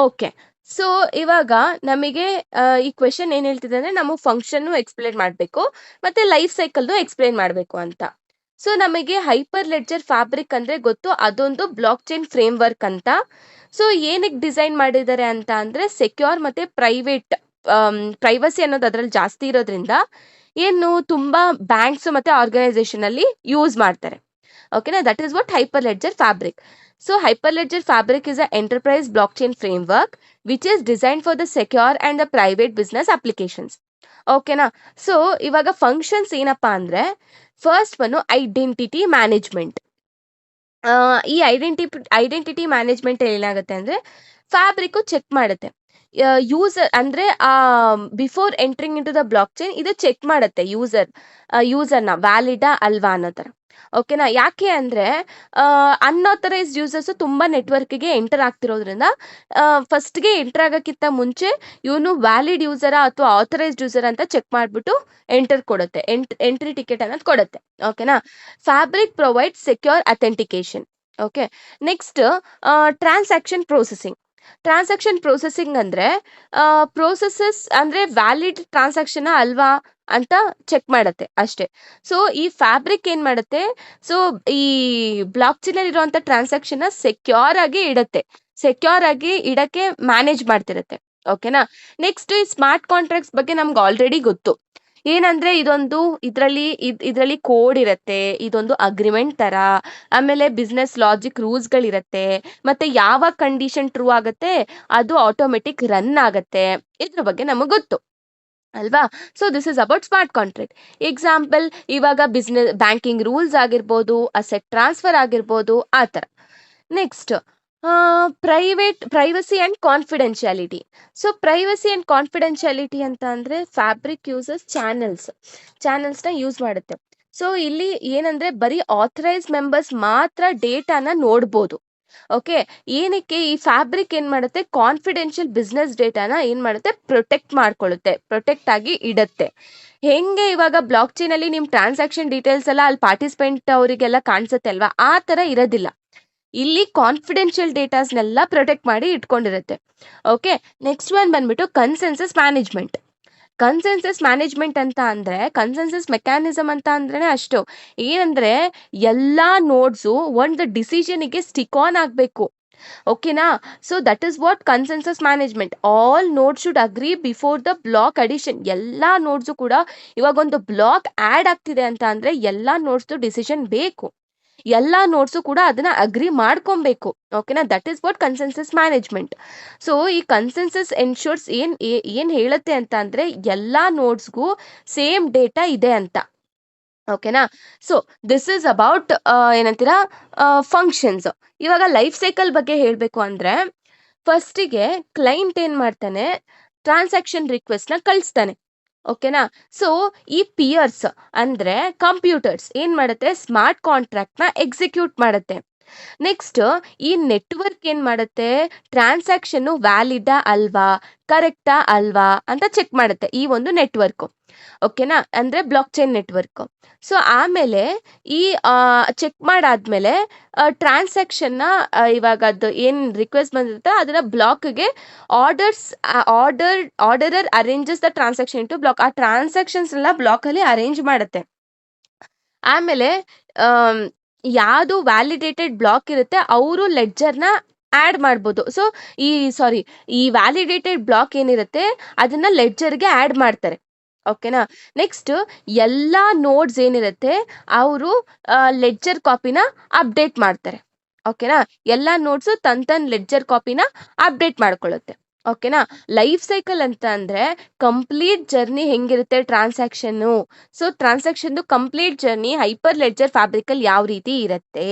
ಓಕೆ, ಸೊ ಇವಾಗ ನಮಗೆ ಈ ಕ್ವೆಶನ್ ಏನ್ ಹೇಳ್ತಿದೆ ಅಂದ್ರೆ ನಮಗೆ ಫಂಕ್ಷನ್ ಎಕ್ಸ್ಪ್ಲೇನ್ ಮಾಡಬೇಕು ಮತ್ತೆ ಲೈಫ್ ಸೈಕಲ್ನು ಎಕ್ಸ್ಪ್ಲೇನ್ ಮಾಡಬೇಕು ಅಂತ. ಸೊ ನಮಗೆ ಹೈಪರ್ ಲೆಡ್ಜರ್ ಫ್ಯಾಬ್ರಿಕ್ ಅಂದ್ರೆ ಗೊತ್ತು, ಅದೊಂದು ಬ್ಲಾಕ್ ಚೈನ್ ಫ್ರೇಮ್ ವರ್ಕ್ ಅಂತ. ಸೊ ಏನಕ್ಕೆ ಡಿಸೈನ್ ಮಾಡಿದ್ದಾರೆ ಅಂತ ಅಂದ್ರೆ ಸೆಕ್ಯೂರ್ ಮತ್ತೆ ಪ್ರೈವಸಿ ಅನ್ನೋದು ಅದ್ರಲ್ಲಿ ಜಾಸ್ತಿ ಇರೋದ್ರಿಂದ ಏನು ತುಂಬಾ ಬ್ಯಾಂಕ್ಸ್ ಮತ್ತೆ ಆರ್ಗನೈಸೇಷನ್ ಅಲ್ಲಿ ಯೂಸ್ ಮಾಡ್ತಾರೆ. ಓಕೆನಾ, that is what hyper ledger Fabric. So hyper ledger Fabric is a enterprise block chain framework which is design for the secure and the private business applications. ಓಕೆನಾ. ಸೊ ಇವಾಗ functions ಏನಪ್ಪಾ ಅಂದ್ರೆ, first one identity management. ಈ identity management ಏನಾಗುತ್ತೆ ಅಂದ್ರೆ, Fabric check ಮಾಡುತ್ತೆ user ಅಂದ್ರೆ before entering into the blockchain ಇದು ಚೆಕ್ ಮಾಡುತ್ತೆ ಯೂಸರ್ನ ವ್ಯಾಲಿಡಾ ಅಲ್ವಾ ಅನ್ನೋ ಥರ. ಓಕೆನಾ, ಯಾಕೆ ಅಂದ್ರೆ ಅನ್ಆಥರೈಸ್ಡ್ ಯೂಸರ್ಸ್ ತುಂಬಾ ನೆಟ್ವರ್ಕ್ಗೆ ಎಂಟರ್ ಆಗ್ತಿರೋದ್ರಿಂದ ಫಸ್ಟ್ಗೆ ಎಂಟರ್ ಆಗೋಕ್ಕಿಂತ ಮುಂಚೆ ಇವನು ವ್ಯಾಲಿಡ್ ಯೂಸರಾ ಅಥವಾ ಆಥರೈಸ್ಡ್ ಯೂಸರ್ ಅಂತ ಚೆಕ್ ಮಾಡಿಬಿಟ್ಟು ಎಂಟರ್ ಕೊಡುತ್ತೆ, ಎಂಟ್ರಿ ಟಿಕೆಟ್ ಅನ್ನೋದು ಕೊಡುತ್ತೆ. ಓಕೆನಾ, fabric provide secure authentication. Okay, next transaction processing ಅಂದ್ರೆ ಪ್ರೋಸೆಸಸ್ ಅಂದ್ರೆ ವ್ಯಾಲಿಡ್ ಟ್ರಾನ್ಸಾಕ್ಷನ್ ಅಲ್ವಾ ಅಂತ ಚೆಕ್ ಮಾಡುತ್ತೆ ಅಷ್ಟೇ. ಸೊ ಈ ಫ್ಯಾಬ್ರಿಕ್ ಏನ್ ಮಾಡುತ್ತೆ, ಸೊ ಈ ಬ್ಲಾಕ್ ಚೈನ್ ಅಲ್ಲಿ ಇರುವಂತ ಟ್ರಾನ್ಸಾಕ್ಷನ್ ಸೆಕ್ಯೂರ್ ಆಗಿ ಇಡಕ್ಕೆ ಮ್ಯಾನೇಜ್ ಮಾಡ್ತಿರುತ್ತೆ. ಓಕೆನಾ, ನೆಕ್ಸ್ಟ್ ಈ ಸ್ಮಾರ್ಟ್ ಕಾಂಟ್ರಾಕ್ಟ್ಸ್ ಬಗ್ಗೆ ನಮ್ಗೆ ಆಲ್ರೆಡಿ ಗೊತ್ತು. ಏನಂದ್ರೆ ಇದರಲ್ಲಿ ಕೋಡ್ ಇರುತ್ತೆ, ಇದೊಂದು ಅಗ್ರಿಮೆಂಟ್ ತರ, ಆಮೇಲೆ ಬಿಸ್ನೆಸ್ ಲಾಜಿಕ್ ರೂಲ್ಸ್ ಗಳಿರತ್ತೆ, ಮತ್ತೆ ಯಾವ ಕಂಡೀಷನ್ ಟ್ರೂ ಆಗುತ್ತೆ ಅದು ಆಟೋಮೆಟಿಕ್ ರನ್ ಆಗತ್ತೆ, ಇದ್ರ ಬಗ್ಗೆ ನಮಗೆ ಗೊತ್ತು ಅಲ್ವಾ. So this is about smart contract. Example ಇವಾಗ ಬಿಸ್ನೆಸ್ ಬ್ಯಾಂಕಿಂಗ್ ರೂಲ್ಸ್ ಆಗಿರ್ಬೋದು, ಅಸೆಟ್ ಟ್ರಾನ್ಸ್ಫರ್ ಆಗಿರ್ಬೋದು, ಆ ಥರ. Next privacy and confidentiality. So privacy and confidentiality ಅಂತ ಅಂದ್ರೆ ಫ್ಯಾಬ್ರಿಕ್ ಯೂಸಸ್ ಚಾನೆಲ್ಸ್ನ ಯೂಸ್ ಮಾಡುತ್ತೆ. ಸೊ ಇಲ್ಲಿ ಏನಂದ್ರೆ ಬರೀ ಆಥರೈಸ್ ಮೆಂಬರ್ಸ್ ಮಾತ್ರ ಡೇಟಾನ ನೋಡ್ಬೋದು. ಓಕೆ, ಏನಕ್ಕೆ ಈ ಫ್ಯಾಬ್ರಿಕ್ ಏನ್ ಮಾಡುತ್ತೆ, ಕಾನ್ಫಿಡೆನ್ಷಿಯಲ್ ಬಿಸ್ನೆಸ್ ಡೇಟಾನ ಏನ್ ಮಾಡುತ್ತೆ, ಪ್ರೊಟೆಕ್ಟ್ ಆಗಿ ಇಡತ್ತೆ. ಹೆಂಗೆ ಇವಾಗ ಬ್ಲಾಕ್ ಚೈನ್ ಅಲ್ಲಿ ನಿಮ್ ಟ್ರಾನ್ಸಾಕ್ಷನ್ ಡೀಟೇಲ್ಸ್ ಎಲ್ಲ ಅಲ್ಲಿ ಪಾರ್ಟಿಸಿಪೆಂಟ್ ಅವರಿಗೆಲ್ಲ ಕಾಣಿಸುತ್ತೆ ಅಲ್ವಾ, ಆ ತರ ಇರೋದಿಲ್ಲ. ಇಲ್ಲಿ ಕಾನ್ಫಿಡೆನ್ಷಿಯಲ್ ಡೇಟಾಸ್ನೆಲ್ಲ ಪ್ರೊಟೆಕ್ಟ್ ಮಾಡಿ ಇಟ್ಕೊಂಡಿರುತ್ತೆ. ಓಕೆ, ನೆಕ್ಸ್ಟ್ ಒನ್ ಬಂದ್ಬಿಟ್ಟು ಕನ್ಸೆನ್ಸಸ್ ಮ್ಯಾನೇಜ್ಮೆಂಟ್ ಅಂತ ಅಂದ್ರೆ, ಕನ್ಸೆನ್ಸಸ್ ಮೆಕ್ಯಾನಿಸಮ್ ಅಂತ ಅಂದ್ರೆ ಅಷ್ಟು ಏನಂದ್ರೆ ಎಲ್ಲಾ ನೋಡ್ಸು ಒಂದು ಡಿಸಿಷನ್ಗೆ ಸ್ಟಿಕ್ ಆನ್ ಆಗ್ಬೇಕು. ಓಕೆನಾ, so that is what consensus management. All node should agree before the block addition. ಎಲ್ಲಾ ನೋಡ್ಸು ಕೂಡ ಇವಾಗ ಒಂದು ಬ್ಲಾಕ್ ಆಡ್ ಆಗ್ತಿದೆ ಅಂತ ಅಂದ್ರೆ ಎಲ್ಲಾ ನೋಡ್ಸ್ದು ಡಿಸಿಷನ್ ಬೇಕು, ಎಲ್ಲಾ ನೋಟ್ಸು ಕೂಡ ಅದನ್ನ ಅಗ್ರಿ ಮಾಡ್ಕೊಬೇಕು. ಓಕೆನಾ, that is what consensus management. So ಈ ಕನ್ಸೆನ್ಸಸ್ ಎನ್ಶೂರ್ಸ್ ಏನ್ ಹೇಳುತ್ತೆ ಅಂತ ಅಂದ್ರೆ ಎಲ್ಲಾ ನೋಟ್ಸ್ಗೂ ಸೇಮ್ ಡೇಟಾ ಇದೆ ಅಂತ. ಓಕೆನಾ, ಸೊ ದಿಸ್ ಇಸ್ ಅಬೌಟ್ ಏನಂತೀರಾ ಫಂಕ್ಷನ್ಸ್. ಇವಾಗ ಲೈಫ್ ಸೈಕಲ್ ಬಗ್ಗೆ ಹೇಳ್ಬೇಕು ಅಂದ್ರೆ, ಫಸ್ಟಿಗೆ ಕ್ಲೈಂಟ್ ಏನ್ ಮಾಡ್ತಾನೆ, ಟ್ರಾನ್ಸಾಕ್ಷನ್ ರಿಕ್ವೆಸ್ಟ್ ನ ಕಳಿಸ್ತಾನೆ. ಓಕೆನಾ, ಸೊ ಈ ಪಿಯರ್ಸ್ ಅಂದ್ರೆ ಕಂಪ್ಯೂಟರ್ಸ್ ಏನ್ ಮಾಡುತ್ತೆ, ಸ್ಮಾರ್ಟ್ ಕಾಂಟ್ರಾಕ್ಟ್ ನ ಎಕ್ಸಿಕ್ಯೂಟ್ ಮಾಡುತ್ತೆ. ನೆಕ್ಸ್ಟ್ ಈ ನೆಟ್ವರ್ಕ್ ಏನ್ ಮಾಡುತ್ತೆ, ಟ್ರಾನ್ಸಾಕ್ಷನ್ ವ್ಯಾಲಿಡಾ ಅಲ್ವಾ, ಕರೆಕ್ಟಾ ಅಲ್ವಾ ಅಂತ ಚೆಕ್ ಮಾಡುತ್ತೆ, ಈ ಒಂದು ನೆಟ್ವರ್ಕ್. ಓಕೆನಾ, ಅಂದ್ರೆ ಬ್ಲಾಕ್ ಚೈನ್ ನೆಟ್ವರ್ಕ್. ಸೊ ಆಮೇಲೆ ಈ ಚೆಕ್ ಮಾಡಾದ್ಮೇಲೆ ಟ್ರಾನ್ಸಾಕ್ಷನ್ ನ ಇವಾಗ ಅದು ಏನ್ ರಿಕ್ವೆಸ್ಟ್ ಬಂದಿರುತ್ತೆ ಅದನ್ನ ಬ್ಲಾಕ್ಗೆ ಆರ್ಡರರ್ ಅರೇಂಜಸ್ ದ ಟ್ರಾನ್ಸಾಕ್ಷನ್ ಟು ಬ್ಲಾಕ್. ಆ ಟ್ರಾನ್ಸಾಕ್ಷನ್ಸ್ ಎಲ್ಲ ಬ್ಲಾಕ್ ಅಲ್ಲಿ ಅರೇಂಜ್ ಮಾಡುತ್ತೆ. ಆಮೇಲೆ ಯಾವುದು ವ್ಯಾಲಿಡೇಟೆಡ್ ಬ್ಲಾಕ್ ಇರುತ್ತೆ ಅವರು ಲೆಡ್ಜರ್ನ ಆಡ್ ಮಾಡ್ಬೋದು. ಸೊ ಈ ವ್ಯಾಲಿಡೇಟೆಡ್ ಬ್ಲಾಕ್ ಏನಿರುತ್ತೆ ಅದನ್ನ ಲೆಡ್ಜರ್ಗೆ ಆಡ್ ಮಾಡ್ತಾರೆ. ಓಕೆನಾ, ನೆಕ್ಸ್ಟ್ ಎಲ್ಲಾ ನೋಡ್ಸ್ ಏನಿರುತ್ತೆ ಅವರು ಲೆಡ್ಜರ್ ಕಾಪಿನ ಅಪ್ಡೇಟ್ ಮಾಡ್ತಾರೆ. ಓಕೆನಾ, ಎಲ್ಲಾ ನೋಡ್ಸು ತನ್ ಲೆಡ್ಜರ್ ಕಾಪಿನ ಅಪ್ಡೇಟ್ ಮಾಡ್ಕೊಳ್ಳುತ್ತೆ. ಓಕೆನಾ, ಲೈಫ್ ಸೈಕಲ್ ಅಂತ ಅಂದ್ರೆ ಕಂಪ್ಲೀಟ್ ಜರ್ನಿ ಹೆಂಗಿರುತ್ತೆ transaction. So transaction complete journey hyper ledger Fabric ಅಲ್ಲಿ ಯಾವ ರೀತಿ ಇರುತ್ತೆ.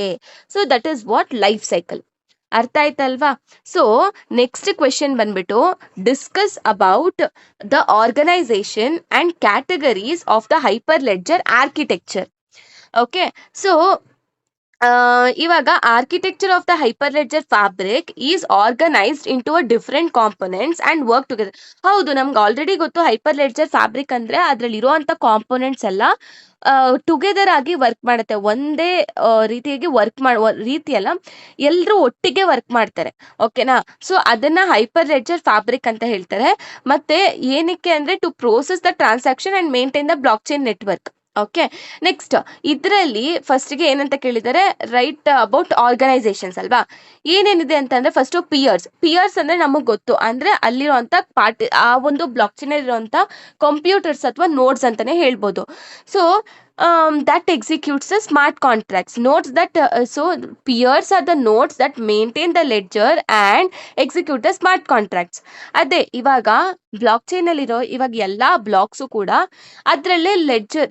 So that is what life cycle. ಅರ್ಥ ಆಯ್ತಲ್ವಾ. ಸೊ ನೆಕ್ಸ್ಟ್ ಕ್ವೆಶನ್ ಬಂದ್ಬಿಟ್ಟು discuss about the organisation and categories of the hyper ledger architecture. Okay, so ಇವಾಗ architecture of the hyper ledger Fabric is organised into a different components and work together. ಹೌದು, ನಮ್ಗೆ already ಗೊತ್ತು hyper ledger fabric ಅಂದ್ರೆ ಅದ್ರಲ್ಲಿ ಇರುವಂತ components ಎಲ್ಲ together ಆಗಿ work ಮಾಡುತ್ತೆ. ಒಂದೇ ರೀತಿಯಾಗಿ ರೀತಿಯಲ್ಲ, ಎಲ್ಲರೂ ಒಟ್ಟಿಗೆ ವರ್ಕ್ ಮಾಡ್ತಾರೆ. ಓಕೆನಾ, ಸೊ ಅದನ್ನ ಹೈಪರ್ ಲೆಡ್ಜರ್ ಫ್ಯಾಬ್ರಿಕ್ ಅಂತ ಹೇಳ್ತಾರೆ. ಮತ್ತೆ ಏನಕ್ಕೆ ಅಂದ್ರೆ to process the transaction and maintain the blockchain network. Okay, next ಇದರಲ್ಲಿ ಫಸ್ಟ್ಗೆ ಏನಂತ ಕೇಳಿದ್ದಾರೆ, ರೈಟ್ ಅಬೌಟ್ ಆರ್ಗನೈಸೇಷನ್ಸ್ ಅಲ್ವಾ. ಏನೇನಿದೆ ಅಂತಂದ್ರೆ ಫಸ್ಟ್ ಪಿಯರ್ಸ್ ಅಂದ್ರೆ ನಮಗ್ ಗೊತ್ತು, ಅಂದ್ರೆ ಅಲ್ಲಿರುವಂತ ಆ ಒಂದು ಬ್ಲಾಕ್ ಚೈನ್ ಇರುವಂತ ಕಂಪ್ಯೂಟರ್ಸ್ ಅಥವಾ ನೋಡ್ಸ್ ಅಂತಾನೆ ಹೇಳ್ಬೋದು. So that executes the smart contracts. Notes that so peers are the nodes that maintain the ledger and execute the smart contracts. ಅದೇ ಇವಾಗ ಬ್ಲಾಕ್ ಚೈನ್ ಅಲ್ಲಿರೋ ಇವಾಗ ಎಲ್ಲಾ ಬ್ಲಾಕ್ಸು ಕೂಡ ಅದರಲ್ಲೇ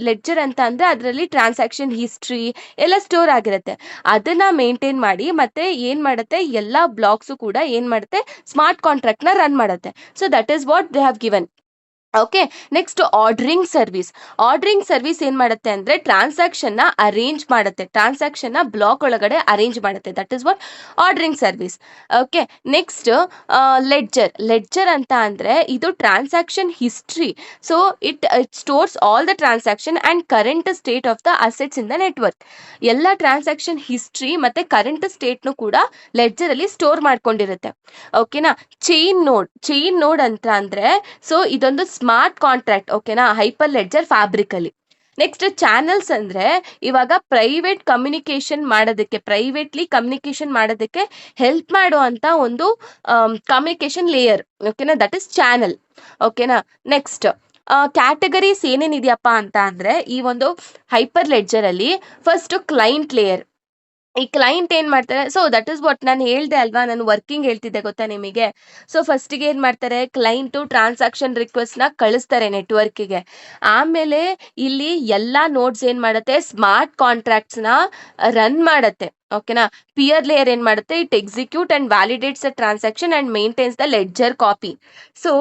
ಲೆಡ್ಜರ್ ಅಂತ ಅಂದ್ರೆ ಅದರಲ್ಲಿ ಟ್ರಾನ್ಸಾಕ್ಷನ್ ಹಿಸ್ಟ್ರಿ ಎಲ್ಲ ಸ್ಟೋರ್ ಆಗಿರುತ್ತೆ. ಅದನ್ನ ಮೇಂಟೈನ್ ಮಾಡಿ ಮತ್ತೆ ಏನ್ ಮಾಡುತ್ತೆ, ಎಲ್ಲಾ ಬ್ಲಾಕ್ಸು ಕೂಡ ಏನ್ ಮಾಡುತ್ತೆ, ಸ್ಮಾರ್ಟ್ ಕಾಂಟ್ರಾಕ್ಟ್ ನ ರನ್ ಮಾಡುತ್ತೆ. So that is what they have given. Okay, next ordering service. Ordering service ಏನ್ ಮಾಡುತ್ತೆ ಅಂದ್ರೆ ಟ್ರಾನ್ಸಾಕ್ಷನ್ ನ ಅರೇಂಜ್ ಮಾಡುತ್ತೆ, ಟ್ರಾನ್ಸಾಕ್ಷನ್ ನ ಬ್ಲಾಕ್ ಒಳಗಡೆ ಅರೇಂಜ್ ಮಾಡುತ್ತೆ. That is what ordering service. Okay, next ledger ಅಂತ ಅಂದ್ರೆ ಇದು transaction history. So it stores all the transaction and current state of the assets in the network. ಎಲ್ಲ ಟ್ರಾನ್ಸಾಕ್ಷನ್ ಹಿಸ್ಟ್ರಿ ಮತ್ತೆ current state ನು ಕೂಡ ledger ಅಲ್ಲಿ store ಮಾಡ್ಕೊಂಡಿರುತ್ತೆ. ಓಕೆನಾ. Chain ನೋಡ್ ಅಂತ ಅಂದ್ರೆ ಸೊ ಇದೊಂದು ಸ್ಮಾರ್ಟ್ ಕಾಂಟ್ರಾಕ್ಟ್. ಓಕೆನಾ, ಹೈಪರ್ ಲೆಡ್ಜರ್ ಫ್ಯಾಬ್ರಿಕ್ ಅಲ್ಲಿ. ನೆಕ್ಸ್ಟ್ ಚಾನಲ್ಸ್ ಅಂದ್ರೆ ಇವಾಗ ಪ್ರೈವೇಟ್ಲಿ ಕಮ್ಯುನಿಕೇಶನ್ ಮಾಡೋದಕ್ಕೆ ಹೆಲ್ಪ್ ಮಾಡುವಂತ ಒಂದು ಕಮ್ಯುನಿಕೇಶನ್ ಲೇಯರ್. ಓಕೆನಾ, ದಟ್ ಇಸ್ ಚಾನಲ್. ಓಕೆನಾ. ನೆಕ್ಸ್ಟ್ ಕ್ಯಾಟಗರೀಸ್ ಏನೇನಿದೆಯಪ್ಪ ಅಂತ ಅಂದ್ರೆ ಈ ಒಂದು ಹೈಪರ್ ಲೆಡ್ಜರ್ ಅಲ್ಲಿ ಫಸ್ಟ್ ಕ್ಲೈಂಟ್ ಲೇಯರ್. ಈ ಕ್ಲೈಂಟ್ ಏನ್ ಮಾಡ್ತಾರೆ, ಸೊ ದಟ್ ಇಸ್ ವಾಟ್ ನಾನು ಹೇಳ್ದೆ ಅಲ್ವಾ, ನಾನು ವರ್ಕಿಂಗ್ ಹೇಳ್ತಿದ್ದೆ ಗೊತ್ತಾ ನಿಮಗೆ. ಸೊ ಫಸ್ಟಿಗೆ ಏನ್ ಮಾಡ್ತಾರೆ, ಕ್ಲೈಂಟು ಟ್ರಾನ್ಸಾಕ್ಷನ್ ರಿಕ್ವೆಸ್ಟ್ ನ ಕಳಿಸ್ತಾರೆ ನೆಟ್ವರ್ಕಿಗೆ. ಆಮೇಲೆ ಇಲ್ಲಿ ಎಲ್ಲಾ ನೋಡ್ಸ್ ಏನ್ ಮಾಡುತ್ತೆ, ಸ್ಮಾರ್ಟ್ ಕಾಂಟ್ರಾಕ್ಟ್ಸ್ ನ ರನ್ ಮಾಡುತ್ತೆ. ಓಕೆನಾ. ಪಿಯರ್ ಲೇಯರ್ ಏನ್ ಮಾಡುತ್ತೆ, it execute and validates the transaction and maintains the ledger copy. So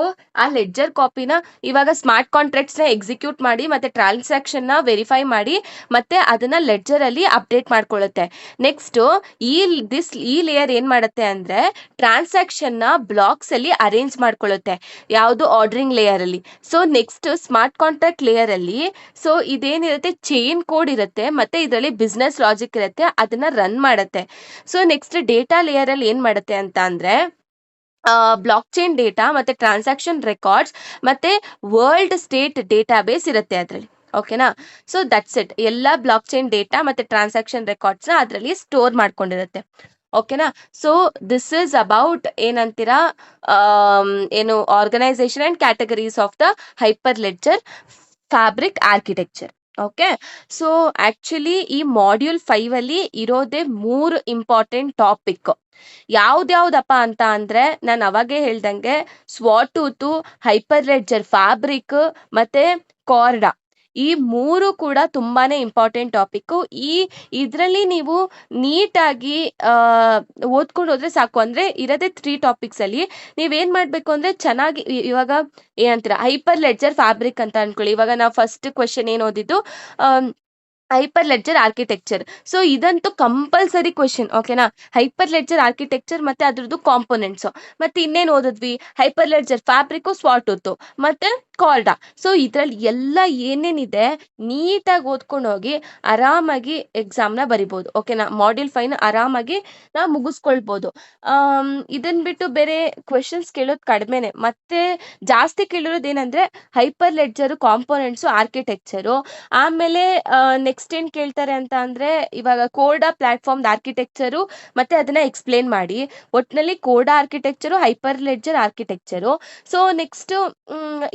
ಆ ಲೆಡ್ಜರ್ ಕಾಪಿನ ಇವಾಗ ಸ್ಮಾರ್ಟ್ ಕಾಂಟ್ರಾಕ್ಟ್ಸ್ ನ ಎಕ್ಸಿಕ್ಯೂಟ್ ಮಾಡಿ ಮತ್ತೆ ಟ್ರಾನ್ಸಾಕ್ಷನ್ ನ ವೆರಿಫೈ ಮಾಡಿ ಮತ್ತೆ ಅದನ್ನ ಲೆಡ್ಜರ್ ಅಲ್ಲಿ ಅಪ್ಡೇಟ್ ಮಾಡ್ಕೊಳ್ಳುತ್ತೆ. ನೆಕ್ಸ್ಟ್ ಈ ಲೇಯರ್ ಏನ್ ಮಾಡುತ್ತೆ ಅಂದ್ರೆ ಟ್ರಾನ್ಸಾಕ್ಷನ್ ನ ಬ್ಲಾಕ್ಸ್ ಅಲ್ಲಿ ಅರೇಂಜ್ ಮಾಡ್ಕೊಳ್ಳುತ್ತೆ, ಯಾವುದು ಆರ್ಡರಿಂಗ್ ಲೇಯರ್ ಅಲ್ಲಿ. So next smart contract layer ಅಲ್ಲಿ ಸೊ ಇದೇನಿರುತ್ತೆ, ಚೈನ್ ಕೋಡ್ ಇರುತ್ತೆ ಮತ್ತೆ ಇದರಲ್ಲಿ ಬಿಸ್ನೆಸ್ ಲಾಜಿಕ್ ಇರುತ್ತೆ, ಅದನ್ನ ರನ್ ಮಾಡುತ್ತೆ. ಸೊ ನೆಕ್ಸ್ಟ್ ಡೇಟಾ ಲೇಯರ್ ಅಲ್ಲಿ ಏನ್ ಮಾಡುತ್ತೆ ಅಂತ ಅಂದ್ರೆ ಬ್ಲಾಕ್ ಚೈನ್ ಡೇಟಾ ಮತ್ತೆ ಟ್ರಾನ್ಸಾಕ್ಷನ್ ರೆಕಾರ್ಡ್ಸ್ ಮತ್ತೆ ವರ್ಲ್ಡ್ ಸ್ಟೇಟ್ ಡೇಟಾಬೇಸ್ ಇರುತ್ತೆ ಅದರಲ್ಲಿ. ಓಕೆನಾ. So that's it. ಎಲ್ಲ ಬ್ಲಾಕ್ ಚೈನ್ ಡೇಟಾ ಮತ್ತೆ ಟ್ರಾನ್ಸಾಕ್ಷನ್ ರೆಕಾರ್ಡ್ಸ್ ನ ಅದರಲ್ಲಿ ಸ್ಟೋರ್ ಮಾಡ್ಕೊಂಡಿರುತ್ತೆ. ಓಕೆನಾ. ಸೊ ದಿಸ್ ಇಸ್ ಅಬೌಟ್ ಏನಂತೀರಾ, ಏನು organisation and categories of the hyper ledger Fabric architecture. Okay. So actually ಈ ಮಾಡ್ಯೂಲ್ 5 ಅಲ್ಲಿ ಇರೋದೇ 3 ಇಂಪಾರ್ಟೆಂಟ್ ಟಾಪಿಕ್. ಯಾವ್ದ್ಯಾವ್ದಪ್ಪ ಅಂತ ಅಂದ್ರೆ ನಾನು ಅವಾಗೇ ಹೇಳ್ದಂಗೆ ಸ್ವಾಟೂತು, ಹೈಪರ್ ಲೆಡ್ಜರ್ ಫ್ಯಾಬ್ರಿಕ್ ಮತ್ತೆ ಕಾರ್ಡಾ, ಈ 3 ಕೂಡ ತುಂಬಾನೇ ಇಂಪಾರ್ಟೆಂಟ್ ಟಾಪಿಕ್. ಇದರಲ್ಲಿ ನೀವು ನೀಟಾಗಿ ಓದ್ಕೊಂಡು ಹೋದ್ರೆ ಸಾಕು. ಅಂದ್ರೆ ಇರೋದೇ 3 ಟಾಪಿಕ್ಸ್ ಅಲ್ಲಿ ನೀವೇನ್ ಮಾಡ್ಬೇಕು ಅಂದ್ರೆ ಚೆನ್ನಾಗಿ ಇವಾಗ ಏನಂತೀರಾ, ಹೈಪರ್ ಲೆಡ್ಜರ್ ಫ್ಯಾಬ್ರಿಕ್ ಅಂತ ಅನ್ಕೊಳ್ಳಿ. ಇವಾಗ ನಾವು ಫಸ್ಟ್ ಕ್ವೆಶನ್ ಏನ್ ಓದಿದ್ದು, ಹೈಪರ್ ಲೆಡ್ಜರ್ ಆರ್ಕಿಟೆಕ್ಚರ್. ಸೊ ಇದಂತೂ ಕಂಪಲ್ಸರಿ ಕ್ವೆಶನ್. ಓಕೆನಾ. ಹೈಪರ್ ಲೆಡ್ಜರ್ ಆರ್ಕಿಟೆಕ್ಚರ್ ಮತ್ತೆ ಅದ್ರದ್ದು ಕಾಂಪೋನೆಂಟ್ಸ್. ಮತ್ತೆ ಇನ್ನೇನ್ ಓದಿದ್ವಿ, ಹೈಪರ್ ಲೆಡ್ಜರ್ ಫ್ಯಾಬ್ರಿಕ್, ಸ್ವಾಟೂತ್ ಮತ್ತೆ ಕಾರ್ಡಾ. ಸೊ ಇದ್ರಲ್ಲಿ ಎಲ್ಲ ಏನೇನಿದೆ ನೀಟಾಗಿ ಓದ್ಕೊಂಡು ಹೋಗಿ ಆರಾಮಾಗಿ ಎಕ್ಸಾಮ್ನ ಬರಿಬೋದು. ಓಕೆನಾ. ಮಾಡ್ಯೂಲ್ 5 ಆರಾಮಾಗಿ ನಾವು ಮುಗಿಸ್ಕೊಳ್ಬೋದು. ಇದನ್ ಬಿಟ್ಟು ಬೇರೆ ಕ್ವೆಶನ್ಸ್ ಕೇಳೋದು ಕಡಿಮೆನೆ, ಮತ್ತೆ ಜಾಸ್ತಿ ಕೇಳಿರೋದು ಏನಂದ್ರೆ ಹೈಪರ್ ಲೆಡ್ಜರ್ ಕಾಂಪೋನೆಂಟ್ಸು ಆರ್ಕಿಟೆಕ್ಚರು. ಆಮೇಲೆ ನೆಕ್ಸ್ಟ್ ಏನ್ ಕೇಳ್ತಾರೆ ಅಂತ ಅಂದ್ರೆ ಇವಾಗ ಕೋಡಾ ಪ್ಲಾಟ್ಫಾರ್ಮ್ ಆರ್ಕಿಟೆಕ್ಚರು ಮತ್ತೆ ಅದನ್ನ ಎಕ್ಸ್ಪ್ಲೇನ್ ಮಾಡಿ. ಒಟ್ನಲ್ಲಿ Corda architecture, Hyperledger architecture. So next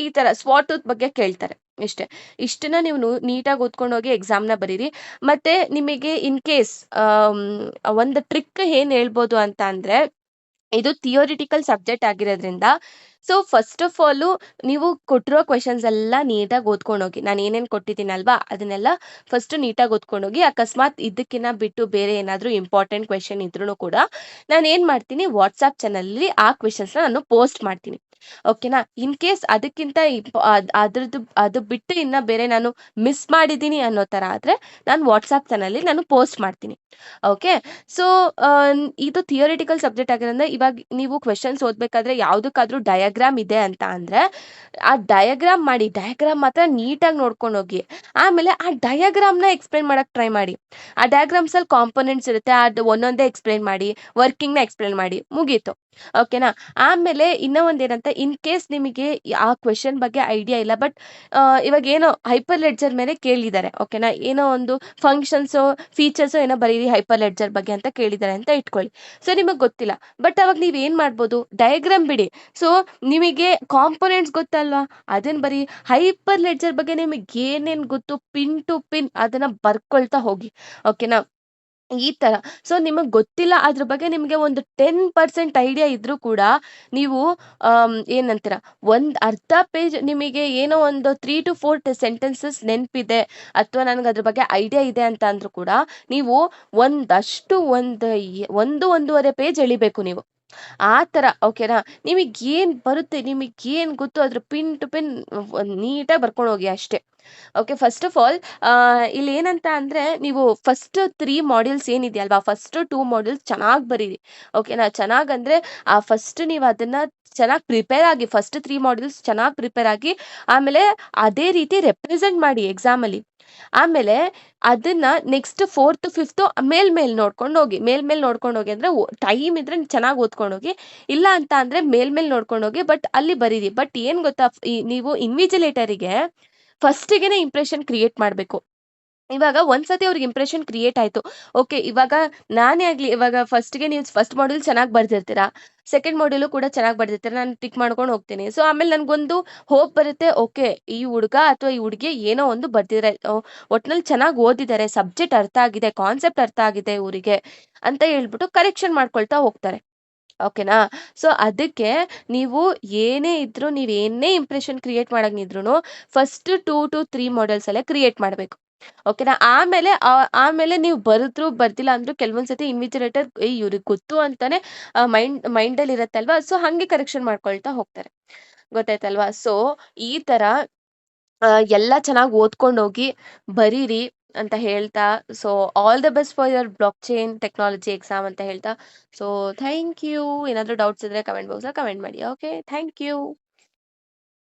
ಈ ತರ ಸ್ವಾಟೂತ್ ಬಗ್ಗೆ ಕೇಳ್ತಾರೆ. ಇಷ್ಟನ್ನ ನೀವು ನೀಟಾಗಿ ಓದ್ಕೊಂಡು ಹೋಗಿ ಎಕ್ಸಾಮ್ನ ಬರೀರಿ. ಮತ್ತೆ ನಿಮಗೆ ಇನ್ ಕೇಸ್ ಒಂದು ಟ್ರಿಕ್ ಏನ್ ಹೇಳ್ಬೋದು ಅಂತ ಅಂದ್ರೆ, ಇದು ಥಿಯೋರಿಟಿಕಲ್ ಸಬ್ಜೆಕ್ಟ್ ಆಗಿರೋದ್ರಿಂದ ಸೊ ಫಸ್ಟ್ ಆಫ್ ಆಲ್ ನೀವು ಕೊಟ್ಟಿರೋ ಕ್ವೆಶನ್ಸ್ ಎಲ್ಲ ನೀಟಾಗಿ ಓದ್ಕೊಂಡು ಹೋಗಿ. ನಾನು ಏನೇನು ಕೊಟ್ಟಿದ್ದೀನಲ್ವಾ ಅದನ್ನೆಲ್ಲ ಫಸ್ಟ್ ನೀಟಾಗಿ ಓದ್ಕೊಂಡು ಹೋಗಿ. ಅಕಸ್ಮಾತ್ ಇದಕ್ಕಿಂತ ಬಿಟ್ಟು ಬೇರೆ ಏನಾದರೂ ಇಂಪಾರ್ಟೆಂಟ್ ಕ್ವೆಶನ್ ಇದ್ರೂ ಕೂಡ ನಾನು ಏನು ಮಾಡ್ತೀನಿ, ವಾಟ್ಸಾಪ್ ಚಾನಲಲ್ಲಿ ಆ ಕ್ವೆಶನ್ಸ್ನ ನಾನು ಪೋಸ್ಟ್ ಮಾಡ್ತೀನಿ. ಓಕೆನಾ. ಇನ್ ಕೇಸ್ ಅದಕ್ಕಿಂತ ಅದು ಬಿಟ್ಟು ಇನ್ನ ಬೇರೆ ನಾನು ಮಿಸ್ ಮಾಡಿದ್ದೀನಿ ಅನ್ನೋ ಥರ ಆದರೆ ನಾನು ವಾಟ್ಸಾಪ್ ಚಾನಲ್ಲಿ ನಾನು ಪೋಸ್ಟ್ ಮಾಡ್ತೀನಿ. ಓಕೆ. ಸೊ ಇದು ಥಿಯೋರಿಟಿಕಲ್ ಸಬ್ಜೆಕ್ಟ್ ಆಗಿರೋದ್ರಿಂದ ಇವಾಗ ನೀವು ಕ್ವೆಶನ್ಸ್ ಓದಬೇಕಾದ್ರೆ ಯಾವುದಕ್ಕಾದ್ರೂ ಡಯಾಗ್ರಾಮ್ ಇದೆ ಅಂತ ಅಂದರೆ ಆ ಡಯಾಗ್ರಾಮ್ ಮಾತ್ರ ನೀಟಾಗಿ ನೋಡ್ಕೊಂಡು ಹೋಗಿ. ಆಮೇಲೆ ಆ ಡಯಾಗ್ರಾಮ್ನ ಎಕ್ಸ್ಪ್ಲೈನ್ ಮಾಡೋಕ್ಕೆ ಟ್ರೈ ಮಾಡಿ. ಆ ಡಯಾಗ್ರಾಮ್ಸಲ್ಲಿ ಕಾಂಪೋನೆಂಟ್ಸ್ ಇರುತ್ತೆ, ಅದು ಒಂದೊಂದೇ ಎಕ್ಸ್ಪ್ಲೈನ್ ಮಾಡಿ, ವರ್ಕಿಂಗ್ನ ಎಕ್ಸ್ಪ್ಲೈನ್ ಮಾಡಿ, ಮುಗೀತು. ಓಕೆನಾ. ಆಮೇಲೆ ಇನ್ನೂ ಒಂದು ಏನಂತ ಇನ್ ಕೇಸ್ ನಿಮಗೆ ಆ ಕ್ವೆಷನ್ ಬಗ್ಗೆ ಐಡಿಯಾ ಇಲ್ಲ. ಬಟ್ ಇವಾಗ ಏನೋ ಹೈಪರ್ ಲೆಡ್ಜರ್ ಮೇಲೆ ಕೇಳಿದ್ದಾರೆ. ಓಕೆನಾ? ಏನೋ ಒಂದು ಫಂಕ್ಷನ್ಸೋ, ಫೀಚರ್ಸೋ ಏನೋ ಬರೀರಿ ಹೈಪರ್ ಲೆಡ್ಜರ್ ಬಗ್ಗೆ ಅಂತ ಕೇಳಿದ್ದಾರೆ ಅಂತ ಇಟ್ಕೊಳ್ಳಿ. ಸೊ ನಿಮಗ್ ಗೊತ್ತಿಲ್ಲ. ಬಟ್ ಅವಾಗ ನೀವೇನ್ ಮಾಡ್ಬೋದು? ಡಯಾಗ್ರಾಮ್ ಬಿಡಿ. ಸೊ ನಿಮಗೆ ಕಾಂಪೋನೆಂಟ್ಸ್ ಗೊತ್ತಲ್ವಾ? ಅದನ್ನ ಬರಿ. ಹೈಪರ್ ಲೆಡ್ಜರ್ ಬಗ್ಗೆ ನಿಮಗೆ ಏನೇನ್ ಗೊತ್ತು ಪಿನ್ ಟು ಪಿನ್ ಅದನ್ನ ಬರ್ಕೊಳ್ತಾ ಹೋಗಿ. ಓಕೆನಾ? ಈ ತರ. ಸೊ ನಿಮಗ್ ಗೊತ್ತಿಲ್ಲ ಅದ್ರ ಬಗ್ಗೆ ನಿಮ್ಗೆ ಒಂದು 10% ಐಡಿಯಾ ಇದ್ರೂ ಕೂಡ ನೀವು ಏನಂತೀರ, ಅರ್ಧ ಪೇಜ್ ನಿಮಗೆ ಏನೋ ಒಂದು 3-4 ಸೆಂಟೆನ್ಸಸ್ ನೆನಪಿದೆ ಅಥವಾ ನನಗೆ ಅದ್ರ ಬಗ್ಗೆ ಐಡಿಯಾ ಇದೆ ಅಂತ ಅಂದ್ರೂ ಕೂಡ ನೀವು ಒಂದಷ್ಟು ಒಂದೂವರೆ ಪೇಜ್ ಎಳಿಬೇಕು ನೀವು. ಆ ಥರ. ಓಕೆನಾ? ನಿಮಗೇನ್ ಬರುತ್ತೆ, ನಿಮಗೇನ್ ಗೊತ್ತು ಅದ್ರ ಪಿನ್ ಟು ಪಿನ್ ನೀಟಾಗಿ ಬರ್ಕೊಂಡು ಹೋಗಿ ಅಷ್ಟೇ. ಓಕೆ. ಫಸ್ಟ್ ಆಫ್ ಆಲ್ ಇಲ್ಲಿ ಏನಂತ ಅಂದ್ರೆ ನೀವು ಫಸ್ಟ್ 3 ಮಾಡ್ಯೂಲ್ಸ್ ಏನಿದೆಯಲ್ವಾ, ಫಸ್ಟ್ 2 ಮಾಡ್ಯೂಲ್ಸ್ ಚೆನ್ನಾಗಿ ಬರೀರಿ. ಓಕೆನಾ? ಚೆನ್ನಾಗಂದ್ರೆ ಫಸ್ಟ್ ನೀವು ಅದನ್ನ ಚೆನ್ನಾಗಿ ಪ್ರಿಪೇರ್ ಆಗಿ, ಫಸ್ಟ್ 3 ಮಾಡ್ಯೂಲ್ಸ್ ಚೆನ್ನಾಗಿ ಪ್ರಿಪೇರ್ ಆಗಿ, ಆಮೇಲೆ ಅದೇ ರೀತಿ ರೆಪ್ರೆಸೆಂಟ್ ಮಾಡಿ ಎಕ್ಸಾಮಲ್ಲಿ. ಆಮೇಲೆ ಅದನ್ನ ನೆಕ್ಸ್ಟ್ 4th 5th ಮೇಲ್ ನೋಡ್ಕೊಂಡು ಹೋಗಿ. ಮೇಲ್ ನೋಡ್ಕೊಂಡು ಹೋಗಿ ಅಂದ್ರೆ ಟೈಮ್ ಇದ್ರೆ ಚೆನ್ನಾಗಿ ಓದ್ಕೊಂಡು ಹೋಗಿ. ಇಲ್ಲ ಅಂತ ಅಂದ್ರೆ ಮೇಲ್ ನೋಡ್ಕೊಂಡು ಹೋಗಿ. ಬಟ್ ಅಲ್ಲಿ ಬರೀರಿ. ಬಟ್ ಏನ್ ಗೊತ್ತಾ, ನೀವು ಇನ್ವಿಜಿಲೇಟರಿಗೆ ಫಸ್ಟಿಗೆನೆ ಇಂಪ್ರೆಷನ್ ಕ್ರಿಯೇಟ್ ಮಾಡ್ಬೇಕು. ಇವಾಗ ಒಂದ್ಸತಿ ಅವ್ರಿಗೆ ಇಂಪ್ರೆಷನ್ ಕ್ರಿಯೇಟ್ ಆಯ್ತು. ಓಕೆ, ಇವಾಗ ನಾನೇ ಆಗ್ಲಿ, ಇವಾಗ ಫಸ್ಟ್‌ಗೆ ನೀವು ಫಸ್ಟ್ ಮಾಡ್ಯೂಲ್ ಚೆನ್ನಾಗಿ ಬರ್ದಿರ್ತೀರಾ. ಸೆಕೆಂಡ್ ಮಾಡ್ಯೂಲು ಕೂಡ ಚೆನ್ನಾಗಿ ಬರ್ದಿರ್ತೀರಾ. ನಾನು ಟಿಕ್ ಮಾಡ್ಕೊಂಡು ಹೋಗ್ತೀನಿ. ಸೊ ಆಮೇಲೆ ನನ್ಗೊಂದು ಹೋಪ್ ಬರುತ್ತೆ. ಓಕೆ, ಈ ಹುಡುಗ ಅಥವಾ ಈ ಹುಡುಗಿ ಏನೋ ಒಂದು ಬರ್ದಿದ್ದಾರೆ. ಒಟ್ನಲ್ಲಿ ಚೆನ್ನಾಗಿ ಓದಿದ್ದಾರೆ, ಸಬ್ಜೆಕ್ಟ್ ಅರ್ಥ ಆಗಿದೆ, ಕಾನ್ಸೆಪ್ಟ್ ಅರ್ಥ ಆಗಿದೆ ಇವ್ರಿಗೆ ಅಂತ ಹೇಳ್ಬಿಟ್ಟು ಕರೆಕ್ಷನ್ ಮಾಡ್ಕೊಳ್ತಾ ಹೋಗ್ತಾರೆ. ಓಕೆನಾ? ಸೊ ಅದಕ್ಕೆ ನೀವು ಏನೇ ಇದ್ರೂ, ನೀವೇನೇ ಇಂಪ್ರೆಷನ್ ಕ್ರಿಯೇಟ್ ಮಾಡಂಗಿದ್ರುನು ಫಸ್ಟ್ 2-3 ಮಾಡೆಲ್ಸ್ ಅಲ್ಲೇ ಕ್ರಿಯೇಟ್ ಮಾಡ್ಬೇಕು. ಓಕೆನಾ? ಆಮೇಲೆ ನೀವು ಬರ್ದಿಲ್ಲ ಅಂದ್ರೂ ಕೆಲವೊಂದ್ಸತಿ ಇನ್ವಿಜಿಲೇಟರ್ ಇವ್ರಿಗೆ ಗೊತ್ತು ಅಂತಾನೆ ಮೈಂಡಲ್ಲಿ ಇರತ್ತಲ್ವಾ? ಸೊ ಹಂಗೆ ಕರೆಕ್ಷನ್ ಮಾಡ್ಕೊಳ್ತಾ ಹೋಗ್ತಾರೆ. ಗೊತ್ತಾಯ್ತಲ್ವಾ? ಸೊ ಈ ತರ ಎಲ್ಲ ಚೆನ್ನಾಗಿ ಓದ್ಕೊಂಡೋಗಿ ಬರೀರಿ ಅಂತ ಹೇಳ್ತಾ, so all the best for your blockchain technology exam ಅಂತ ಹೇಳ್ತಾ, ಸೊ ಥ್ಯಾಂಕ್ ಯು. ಏನಾದರೂ ಡೌಟ್ಸ್ ಇದ್ರೆ ಕಮೆಂಟ್ ಬಾಕ್ಸಲ್ಲಿ ಕಮೆಂಟ್ ಮಾಡಿ. Okay, thank you.